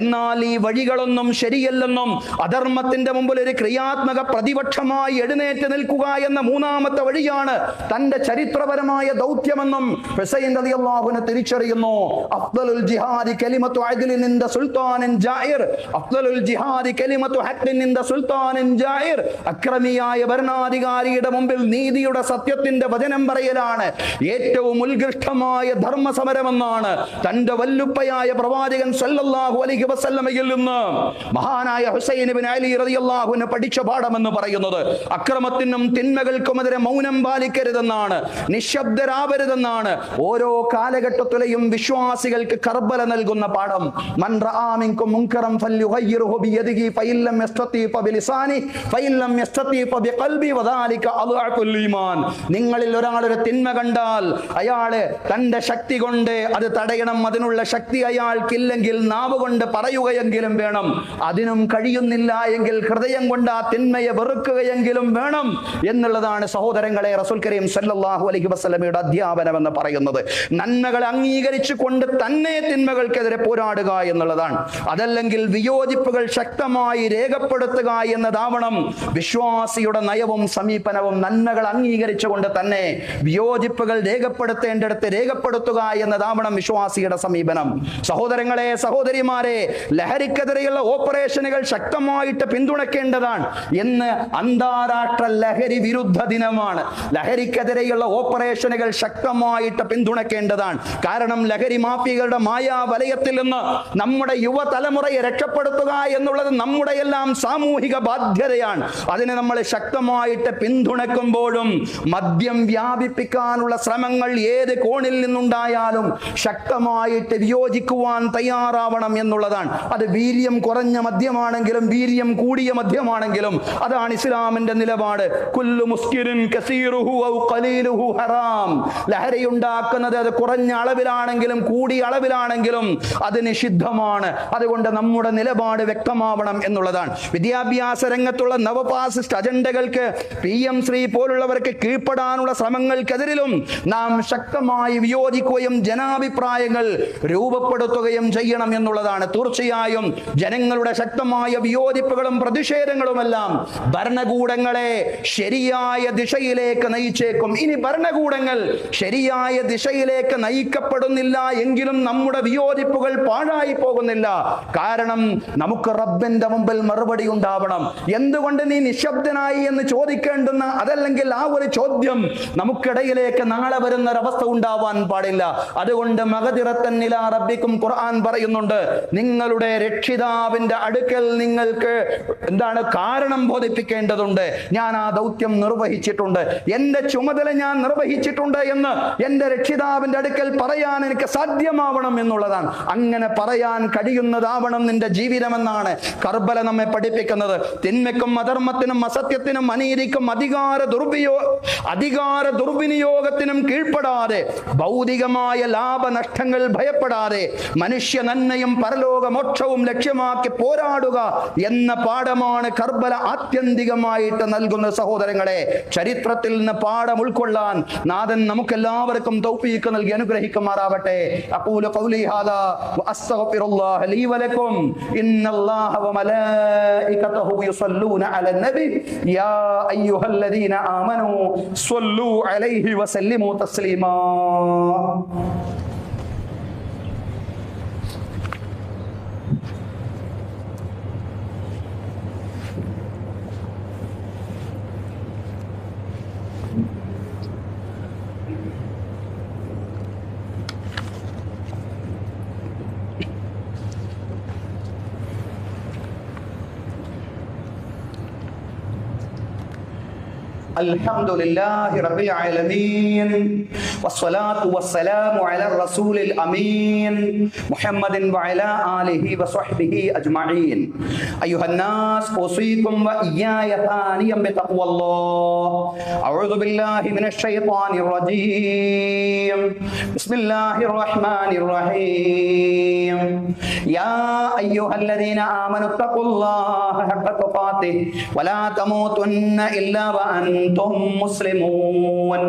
എന്നാൽ ഈ വഴികളൊന്നും ശരിയല്ലെന്നും അധർമ്മത്തിന്റെ മുമ്പിൽ ഒരു ക്രിയാത്മക പ്രതിപക്ഷമായി എഴുന്നേറ്റ് നിൽക്കുക എന്ന മൂന്നാമത്തെ വഴിയാണ് തന്റെ ചരിത്രപരമായ ദൗത്യമെന്നും ഹുസൈൻ റളിയല്ലാഹു അൻഹു തിരിച്ചറിയുന്നു. അഫ്ദലുൽ ജിഹാദി കലിമത്തു അദ്ലിൻ ഇൻദ സുൽത്താനിൻ ജായിർ, അഫ്ദലുൽ ജിഹാദി കലിമത്തു ഹഖ്ഖിൻ ഇൻദ സുൽത്താനിൻ ജായിർ. അക്രമിയായ ഭരണാധികാരിയുടെ മുമ്പിൽ നീതിയുടെ സത്യത്തിന്റെ വചനം പറയലാണ് ഏറ്റവും ഉത്കൃഷ്ടമായ ധർമ്മസമരമെന്നാണ് തന്റെ വല്ലുപ്പയായ പ്രവാചകൻ സല്ലല്ലാഹു അലൈഹി വസല്ലമയിൽ നിന്ന് മഹാനായ ഹുസൈൻ ഇബ്നു അലി റളിയല്ലാഹു അൻഹു പഠിച്ച പാഠമെന്ന് പറയുന്നത് അക്രമത്തിനും തിന്മകൾക്കുമെതിരെ മൗനം പാലിക്കരുതെന്നാണ്, നിശബ്ദരാവരുതെന്നാണ്. ഓരോ കാലഘട്ടത്തിലെയും വിശ്വാസികൾക്ക് കർബല നൽകുന്ന പാഠം. മൻ റആ മിൻകും മുൻകറൻ ഫൽയുഗയ്യിറുഹു ബിയദിഹി ഫഇല്ലം യസ്തതി ഫബിലിസാനി ഫഇല്ലം യസ്തതി ഫബിഖൽബി വദാലിക അദ്അഫുൽ ഈമാൻ. നിങ്ങളിൽ ഒരാൾ ഒരു തിന്മ കണ്ടാൽ അയാള് തന്റെ ശക്തി കൊണ്ട് അത് തടയണം. അതിനുള്ള ശക്തി അയാൾക്കില്ലെങ്കിൽ നാവ് കൊണ്ട് പറയുകയെങ്കിലും വേണം. അതിനും കഴിയുന്നില്ല എങ്കിൽ ഹൃദയം കൊണ്ട് ആ തിന്മയെ വെറുക്കുകയെങ്കിലും വേണം എന്നുള്ളതാണ് സഹോദരങ്ങളെ റസൂൽ കരീം സല്ലല്ലാഹു അലൈഹി വസല്ലമയുടെ അധ്യാപനം എന്ന് പറയുന്നത്. നന്മകളെ അംഗീകരിച്ചു കൊണ്ട് തന്നെ തിന്മകൾക്കെതിരെ പോരാടുക എന്നുള്ളതാണ്. അതല്ലെങ്കിൽ വിയോജിപ്പുകൾ ശക്തമായി രേഖപ്പെടുത്തുക എന്നതാവണം വിശ്വാസിയുടെ നയവും സമീപനവും. നന്മകൾ അംഗീകരിച്ചുകൊണ്ട് തന്നെ വിയോജിപ്പുകൾ രേഖപ്പെടുത്തേണ്ടിടത്ത് രേഖപ്പെടുത്തുക എന്നതാവണം വിശ്വാസിയുടെ സമീപനം. സഹോദരങ്ങളെ, സഹോദരിമാരെ, ലഹരിക്കെതിരെയുള്ള ഓപ്പറേഷനുകൾ ശക്തമായിട്ട് പിന്തുണയ്ക്കേണ്ടതാണ്. എന്ന് അന്താരാഷ്ട്ര ലഹരി വിരുദ്ധ ദിനമാണ്. ലഹരിക്കെതിരെയുള്ള ഓപ്പറേഷനുകൾ ശക്തമായിട്ട് പിന്തുണയ്ക്കേണ്ടതാണ്. കാരണം ലഹരി മാഫിയകളുടെ മായാവലയത്തിൽ നിന്ന് നമ്മുടെ യുവതലമുറയെ രക്ഷപ്പെടുത്തുക എന്നുള്ളത് നമ്മുടെ എല്ലാം സാമൂഹിക ബാധ്യതയാണ്. അതിനെ നമ്മൾ ശക്തമായിട്ട് പിന്തുണയ്ക്കുമ്പോഴും മദ്യം വ്യാപിപ്പിക്കാനുള്ള ശ്രമങ്ങൾ ഏത് കോണിൽ നിന്നുണ്ടായാലും ശക്തമായിട്ട് വിയോജിക്കുവാൻ തയ്യാറാവണം എന്നുള്ളതാണ്. അത് വീര്യം കുറഞ്ഞ മദ്യമാണെങ്കിലും വീര്യം കൂടിയ മദ്യമാണെങ്കിലും അതാണ് ഇസ്ലാമിന്റെ നിലപാട്. കുല്ലു മുസ്കിരിൻ കസീറുഹു ഔ ഖലീലുഹു ഹറാം. ലഹരി ഉണ്ടാക്കുന്നത് അത് കുറഞ്ഞ അളവിലാണെങ്കിലും കൂടിയ അളവിലാണെങ്കിലും അത് നിഷിദ്ധമാണ്. അതുകൊണ്ട് നമ്മുടെ നിലപാട് വ്യക്തമാവണം എന്നുള്ളതാണ്. വിദ്യാഭ്യാസ രംഗത്തുള്ള നവഫാസിസ്റ്റ് അജണ്ടകൾക്ക് PM ശ്രീ പോലുള്ളവർക്ക് കീഴ്പ്പെടാനുള്ള ശ്രമങ്ങൾക്കെതിരിലും നാം ശക്തമായി വിയോജിക്കുകയും ജനാഭിപ്രായങ്ങൾ രൂപപ്പെടുത്തുകയും ചെയ്യണം എന്നുള്ളതാണ്. തീർച്ചയായും ജനങ്ങളുടെ ശക്തമായ വിയോജിപ്പുകളും പ്രതിഷേധങ്ങളുമെല്ലാം ഭരണകൂടങ്ങളെ ശരിയായ ദിശയിലേക്ക് നയിച്ചേക്കും. ഇനി ഭരണകൂടങ്ങൾ ശരിയായ ദിശയിലേക്ക് നയിക്കപ്പെടുന്നില്ല എങ്കിലും നമ്മുടെ വിയോജിപ്പുകൾ പാഴായി പോകുന്നില്ല. കാരണം നമുക്ക് റബ്ബിന്റെ മുമ്പിൽ മറുപടി ഉണ്ടാവണം. എന്തുകൊണ്ട് നീ നിശബ്ദനായി എന്ന് ചോദിക്കേണ്ടുന്ന അതല്ലെങ്കിൽ ആ ഒരു ചോദ്യം നമുക്കിടയിലേക്ക് നാളെ വരുന്ന ഒരവസ്ഥ ഉണ്ടാവാൻ പാടില്ല. അതുകൊണ്ട് മഗ്ദിറത്തൻ ഇലാ റബ്ബിക്കും ഖുർആൻ പറയുന്നുണ്ട്, നിങ്ങളുടെ രക്ഷിതാവിന്റെ അടുക്കൽ നിങ്ങൾക്ക് എന്താണ് കാരണം ബോധിപ്പിക്കേണ്ടതുണ്ട്. ഞാൻ ആ ദൗത്യം നിർവഹിച്ചിട്ടുണ്ട്, എന്റെ ചുമതല ഞാൻ നിർവഹിച്ചിട്ടുണ്ട് എന്ന് എന്റെ രക്ഷിതാവിന്റെ അടുക്കൽ പറയാൻ എനിക്ക് സാധ്യമാവണം എന്നുള്ളതാണ്. അങ്ങനെ പറയാൻ കഴിയുന്നതാവണം നിന്റെ ജീവിതമെന്നാണ് കർബല നമ്മെ പഠിപ്പിക്കുന്നത്. തിന്മയ്ക്കും അധർമ്മത്തിനും അസത്യത്തിനും അനീതിക്കും അധികാര ദുർവിനിയോഗത്തിനും കീഴ്പ്പെടാതെ ഭൗതികമായ ലാഭനഷ്ടങ്ങൾ ഭയപ്പെടാതെ മനുഷ്യ നന്മയും പരലോക മോക്ഷവും ലക്ഷ്യമാക്കി പോരാടുക എന്ന പാഠമാണ് കർബല ആത്യന്തികമായിട്ട് നൽകുന്ന. സഹോദരങ്ങളെ, ചരിത്രത്തിൽ നിന്ന് പാഠം ഉൾക്കൊള്ളാൻ നാഥൻ നമുക്കെല്ലാവർക്കും തൗഫീഖ് നൽകി അനുഗ്രഹിക്കുമാറാവട്ടെ. അഖൂലു ഖൗലി ഹാദാ വഅസ്തഗ്ഫിറുല്ലാഹ ലീ വലക്കും. ഇന്നല്ലാഹ വമലായികതഹു യുസല്ലൂന അലൻ നബി യാ അയ്യുഹല്ലദീന ആമനൂ സ്വല്ലൂ അലൈഹി വസല്ലിമൂ തസ്ലീമാ. അൽഹംദുലില്ലാഹി റബ്ബിൽ ആലമീൻ വസ്സലാത്തു വസ്സലാമു അലാ റസൂലിൽ അമീൻ മുഹമ്മദിൻ വഅലാ ആലിഹി വസ്വഹ്ബിഹി അജ്മഈൻ. അയ്യുഹന്നാസ് ഉസീകും വഇയ്യായ താനിയം ബിതഖ്വല്ലാഹ്. അഊദു ബില്ലാഹി മിനശ് ശൈത്വാനിർ റജീം. ബിസ്മില്ലാഹിർ റഹ്മാനിർ റഹീം. യാ അയ്യുഹല്ലദീന ആമനു തഖുല്ലാഹ ഹഖ്ക തുഖാതിഹി വലാ തമൂതുന്ന ഇല്ലാ വഅൻതും മുസ്ലിമൂൻ.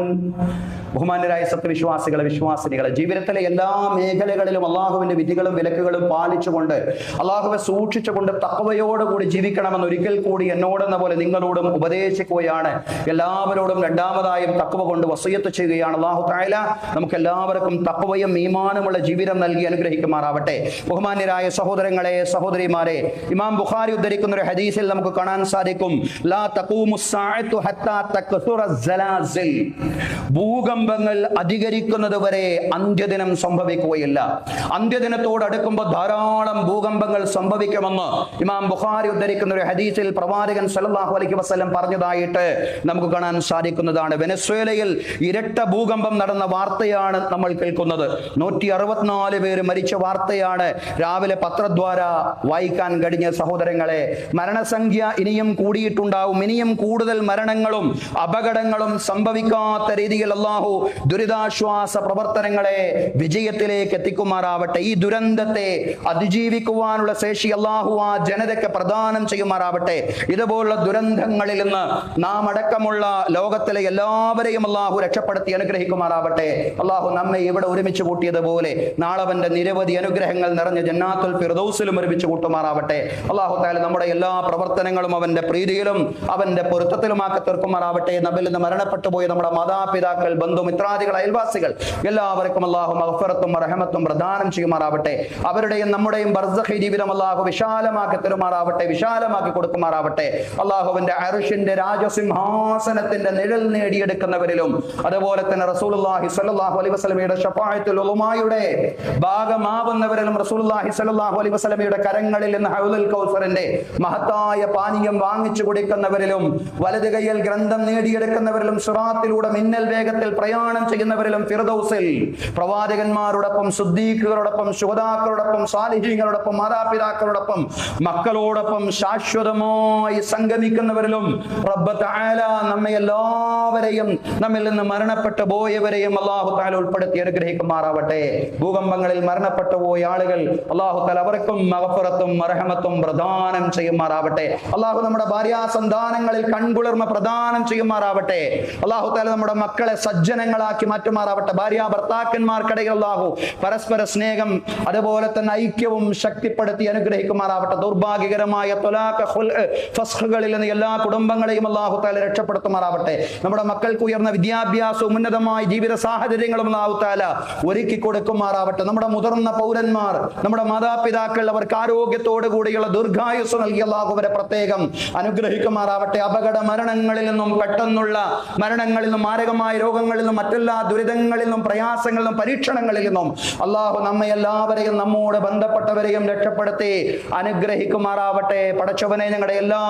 ബഹുമാന്യരായ സത്യവിശ്വാസികളെ, വിശ്വാസിനികളെ, ജീവിതത്തിലെ എല്ലാ മേഖലകളിലും അള്ളാഹുവിന്റെ വിധികളും വിലക്കുകളും പാലിച്ചുകൊണ്ട് അള്ളാഹുവെ സൂക്ഷിച്ചുകൊണ്ട് തഖ്വയോടുകൂടി ജീവിക്കണമെന്ന് ഒരിക്കൽ കൂടി എന്നോടെന്ന പോലെ നിങ്ങളോടും ഉപദേശിക്കുകയാണ്. എല്ലാവരോടും രണ്ടാമതായും തഖ്വ കൊണ്ട് വസിയത്ത് ചെയ്യുകയാണ്. അല്ലാഹു തആല നമുക്ക് എല്ലാവർക്കും തഖ്വയും ഈമാനുമുള്ള ജീവിതം നൽകി അനുഗ്രഹിക്കുമാറാവട്ടെ. ബഹുമാന്യരായ സഹോദരങ്ങളെ, സഹോദരിമാരെ, ഇമാം ബുഖാരി ഉദ്ധരിക്കുന്ന ഒരു ഹദീസിൽ നമുക്ക് കാണാൻ സാധിക്കും, ലാ തഖൂമുസ്സാഅതു ഹത്താ തക്സുറസ്സലാസിൽ. ഭൂകമ്പങ്ങൾ അധികരിക്കുന്നത് വരെ അന്ത്യദിനം സംഭവിക്കുകയില്ല. അന്ത്യദിനത്തോട് അടുക്കുമ്പോൾ ധാരാളം ഭൂകമ്പങ്ങൾ സംഭവിക്കുമെന്ന് ഇമാം ബുഖാരി ഉദ്ധരിക്കുന്ന ഒരു ഹദീസിൽ പ്രവാചകൻ സല്ലല്ലാഹു അലൈഹി വസല്ലം പറഞ്ഞതായിട്ട് നമുക്ക് കാണാൻ സാധിക്കുന്നതാണ്. വെനസ്വേലയിൽ ഇരട്ട ഭൂകമ്പം നടന്ന വാർത്തയാണ് നമ്മൾ കേൾക്കുന്നത്. 164 പേര് മരിച്ച വാർത്തയാണ് രാവിലെ പത്രദ്വാര വായിക്കാൻ കഴിഞ്ഞ സഹോദരങ്ങളെ. മരണസംഖ്യ ഇനിയും കൂടിയിട്ടുണ്ടാവും. ഇനിയും കൂടുതൽ മരണങ്ങളും അപകടങ്ങളും സംഭവിക്കാത്ത രീതിയിൽ അല്ലാഹു ദുരിതാശ്വാസ പ്രവർത്തനങ്ങളെ വിജയത്തിലേക്ക് എത്തിക്കുമാറാവട്ടെ. ഈ ദുരന്തത്തെ അതിജീവിക്കുവാനുള്ള ശേഷി അല്ലാഹു ആ ജനതയ്ക്ക് പ്രദാനം ചെയ്യുമാറാവട്ടെ. ഇതുപോലുള്ള ദുരന്തങ്ങളിൽ നിന്ന് നാം അടക്കമുള്ള ലോകത്തിലെ എല്ലാവരെയും അല്ലാഹു രക്ഷപ്പെടുത്തി അനുഗ്രഹിക്കുമാറാവട്ടെ. അല്ലാഹു നമ്മെ ഇവിടെ ഒരുമിച്ച് കൂട്ടിയതുപോലെ നാളെ അവന്റെ നിരവധി അനുഗ്രഹങ്ങൾ നിറഞ്ഞ ജന്നാത്തുൽ ഫിർദൗസിലും ഒരുമിച്ച് കൂട്ടുമാറാവട്ടെ. അല്ലാഹു തആല നമ്മുടെ എല്ലാ പ്രവർത്തനങ്ങളും അവന്റെ പ്രീതിയിലും അവന്റെ പൊരുത്തത്തിലുമാക്കി തീർക്കുമാറാവട്ടെ. നമ്മിൽ നിന്ന് മരണപ്പെട്ടു പോയ നമ്മുടെ മാതാപിതാക്കൾ, ബന്ധുമിത്രാദികൾ, അയൽവാസികൾ എല്ലാവർക്കും അല്ലാഹു മഗ്ഫിറത്തും റഹ്മത്തും പ്രദാനം ചെയ്യുമാറാവട്ടെ. അവരുടെയും നമ്മുടെയും ബർസഖി ജീവിതം അല്ലാഹു വിശാലമാക്കി തരുമാറാവട്ടെ, വിശാലമാക്കി കൊടുക്കുമാറാവട്ടെ. അല്ലാഹുവിന്റെ അർശിന്റെ രാജസിംഹാസനത്തിന്റെ നിഴൽ നേടിയെടുക്കുന്നവരിലും അതുപോലെ തന്നെ റസൂലുള്ളാഹി സ്വല്ലല്ലാഹു അലൈഹി വസല്ലമയുടെ ശഫാഅത്തുൽ ഉലമായുടെ ഭാഗമാവുന്നവരിലും റസൂലുള്ളാഹി സ്വല്ലല്ലാഹു അലൈഹി വസല്ലമയുടെ കരങ്ങളിൽ നിന്ന് ഹൗലുൽ കൗസറിന്റെ മഹത്തായ പാനീയം വാങ്ങിച്ചു കുടിക്കുന്നവരിലും വലത് കൈയിൽ ഗ്രന്ഥം നേടിയെടുക്കുന്നവരിലും സിറാത്തിലൂടെ മിന്നൽ വേഗത്തിൽ പ്രയാണം ചെയ്യുന്നവരിലും ഫിർദൗസിൽ പ്രവാചകന്മാരോടൊപ്പം, സുദ്ദീഖുകളോടൊപ്പം, ശുഹദാക്കളോടൊപ്പം, സാലിഹീങ്ങളോടൊപ്പം, മാതാപിതാക്കളോടൊപ്പം, മക്കളോടൊപ്പം ശാശ്വതമായി സംഗമിക്കുന്നവരിലും റബ്ബ് തആല നമ്മെ എല്ലാവരെയും നമ്മിൽ നിന്ന് മരണപ്പെട്ടു പോയവരെയും അല്ലാഹു തആല ഉൾപ്പെടുത്തി അനുഗ്രഹിക്കുമാറാവട്ടെ. ഭൂകമ്പങ്ങളിൽ മരണപ്പെട്ടു പോയ ആളുകൾ അല്ലാഹു തആല അവർക്കും മഗ്ഫിറത്തും റഹ്മത്തും പ്രദാനം ചെയ്യുമാറാവട്ടെ. അല്ലാഹു നമ്മുടെ ഭാര്യാസന്താനങ്ങളിൽ കൺകുളിർമ പ്രദാനം ചെയ്യുമാറാവട്ടെ. അല്ലാഹു തആല നമ്മുടെ മക്കളെ സജ്ജനങ്ങളാക്കി മാറ്റുമാറാവട്ടെ. ഭാര്യ ഭർത്താക്കന്മാർക്കിടയിൽ അല്ലാഹു പരസ്പര സ്നേഹം അതുപോലെ തന്നെ ഐക്യവും ശക്തിപ്പെടുത്തി അനുഗ്രഹിക്കുമാറാവട്ടെ. ദൗർഭാഗ്യകരമായ ത്വലാഖ്, ഖുൽഅ്, ഫസ്ഖുകളിൽ നിന്ന് എല്ലാ കുടുംബങ്ങളെയും അല്ലാഹു തആല രക്ഷപ്പെടുത്തുമാറാവട്ടെ. നമ്മുടെ മക്കൾക്ക് ഉയർന്ന വിദ്യാഭ്യാസവും ഉന്നതമായ ജീവിത സാഹചര്യങ്ങളും അല്ലാഹു തആല ഒരുക്കി കൊടുക്കുമാറാവട്ടെ. നമ്മുടെ മുതിർന്ന പൗരന്മാർ, നമ്മുടെ മാതാപിതാക്കൾ, അവർക്ക് ആരോഗ്യത്തോടു കൂടിയുള്ള ദീർഘായുസ് നൽകി അല്ലാഹു അവരെ പ്രത്യേകം അനുഗ്രഹിക്കുമാറാവട്ടെ. അപകട മരണങ്ങളിൽ നിന്നും, പെട്ടെന്നുള്ള മരണങ്ങളിൽ നിന്നും, മാരകമായ രോഗങ്ങളിൽ നിന്നും, മറ്റെല്ലാ ദുരിതങ്ങളിൽ നിന്നും, പ്രയാസങ്ങളിൽ നിന്നും, പരീക്ഷണങ്ങളിൽ നിന്നും അല്ലാഹു നമ്മെ എല്ലാവരെയും നമ്മോട് ബന്ധപ്പെട്ടവരെയും രക്ഷപ്പെടുത്തി അനുഗ്രഹിക്കുമാറാവട്ടെ. പടച്ചവനെ, ഞങ്ങളുടെ എല്ലാ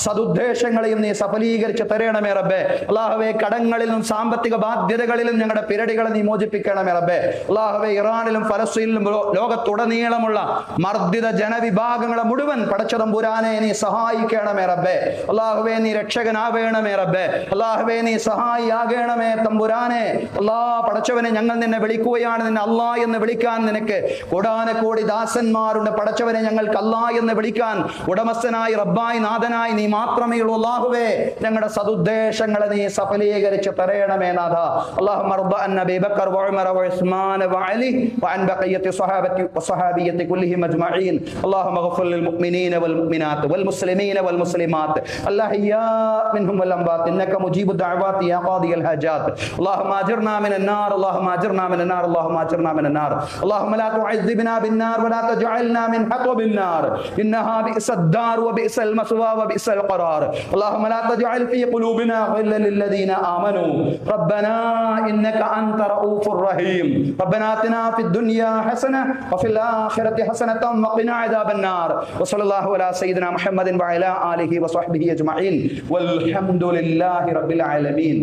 സദുദ്ദേശങ്ങളെയും നീ സഫലീകരിച്ച് തരണമേ റബ്ബേ. അല്ലാഹുവേ, കടങ്ങളിൽ നിന്നും സാമ്പത്തിക ബാധ്യതകളിലും ഞങ്ങളുടെ പിരടികളെ നീ മോചിപ്പിക്കണമേ റബ്ബേ. അല്ലാഹുവേ, ഇറാനിലും ഫലസ്തീനിലും ലോകത്തുടനീളമുള്ള മർദ്ദിത ജനവിഭാഗങ്ങളെ മുഴുവൻ പടച്ചതമ്പുരാനെ നീ സഹായിക്കണമേ റബ്ബേ. അല്ലാഹുവേ, നീ രക്ഷകനാവേണമേ റബ്ബേ. അല്ലാഹുവേ, നീ സഹായിയാകണമേ തമ്പുരാനെ. പടച്ചവനെ, ഞങ്ങൾ നിന്നെ വിളിക്കുകയാണ്. നിന്നെ അല്ലാ എന്ന് വിളിക്കാൻ നിനക്ക് കോടാനക്കോടി ദാസന്മാരുണ്ട്. പടച്ചവനെ, ഞങ്ങൾക്ക് അല്ലാ എന്ന് വിളിക്കാൻ ഉടമസ്ഥനായി, റബ്ബായി, നാഥനായി നീ മാത്രമേ ഉള്ളൂ. അല്ലാഹുവേ, ഞങ്ങളുടെ സദുദ്ദേശങ്ങളെ നീ സഫലീകരിച്ച് തരണമേ നാഥ. അല്ലാഹുമ്മ റബ്ബ അൻ അബീ ബക്കർ വഉമർ വഉസ്മാൻ വഅലി വഅൻ ബഖിയത്തി സ്വഹാബത്തി വസ്വഹാബിയത്തി കുല്ലിഹിം അജ്മഈൻ. അല്ലാഹുമ്മ ഗ്ഫിർ ലിൽ മുഅ്മിനീന വൽ മുഅ്മിനാത്ത് വൽ മുസ്ലിമീന വൽ മുസ്ലിമാത്ത് അൽ അഹ്യാ മിൻഹും വൽ അംവാത്ത് ഇന്നക മുജീബു ദഅവാതി യാ ഖാദിയൽ ഹാജാത്ത്. اللهم اجرنا من النار اللهم اجرنا من النار اللهم اجرنا من النار اللهم لا تعذبنا بالنار ولا تجعلنا من حطب النار انها بئس الدار وبئس المثوى وبئس القرار اللهم لا تجعل في قلوبنا غلا للذين امنوا ربنا انك انت رؤوف رحيم ربنا آتنا في الدنيا حسنه وفي الاخره حسنه وقنا عذاب النار وصلى الله على سيدنا محمد وعلى اله وصحبه اجمعين والحمد لله رب العالمين.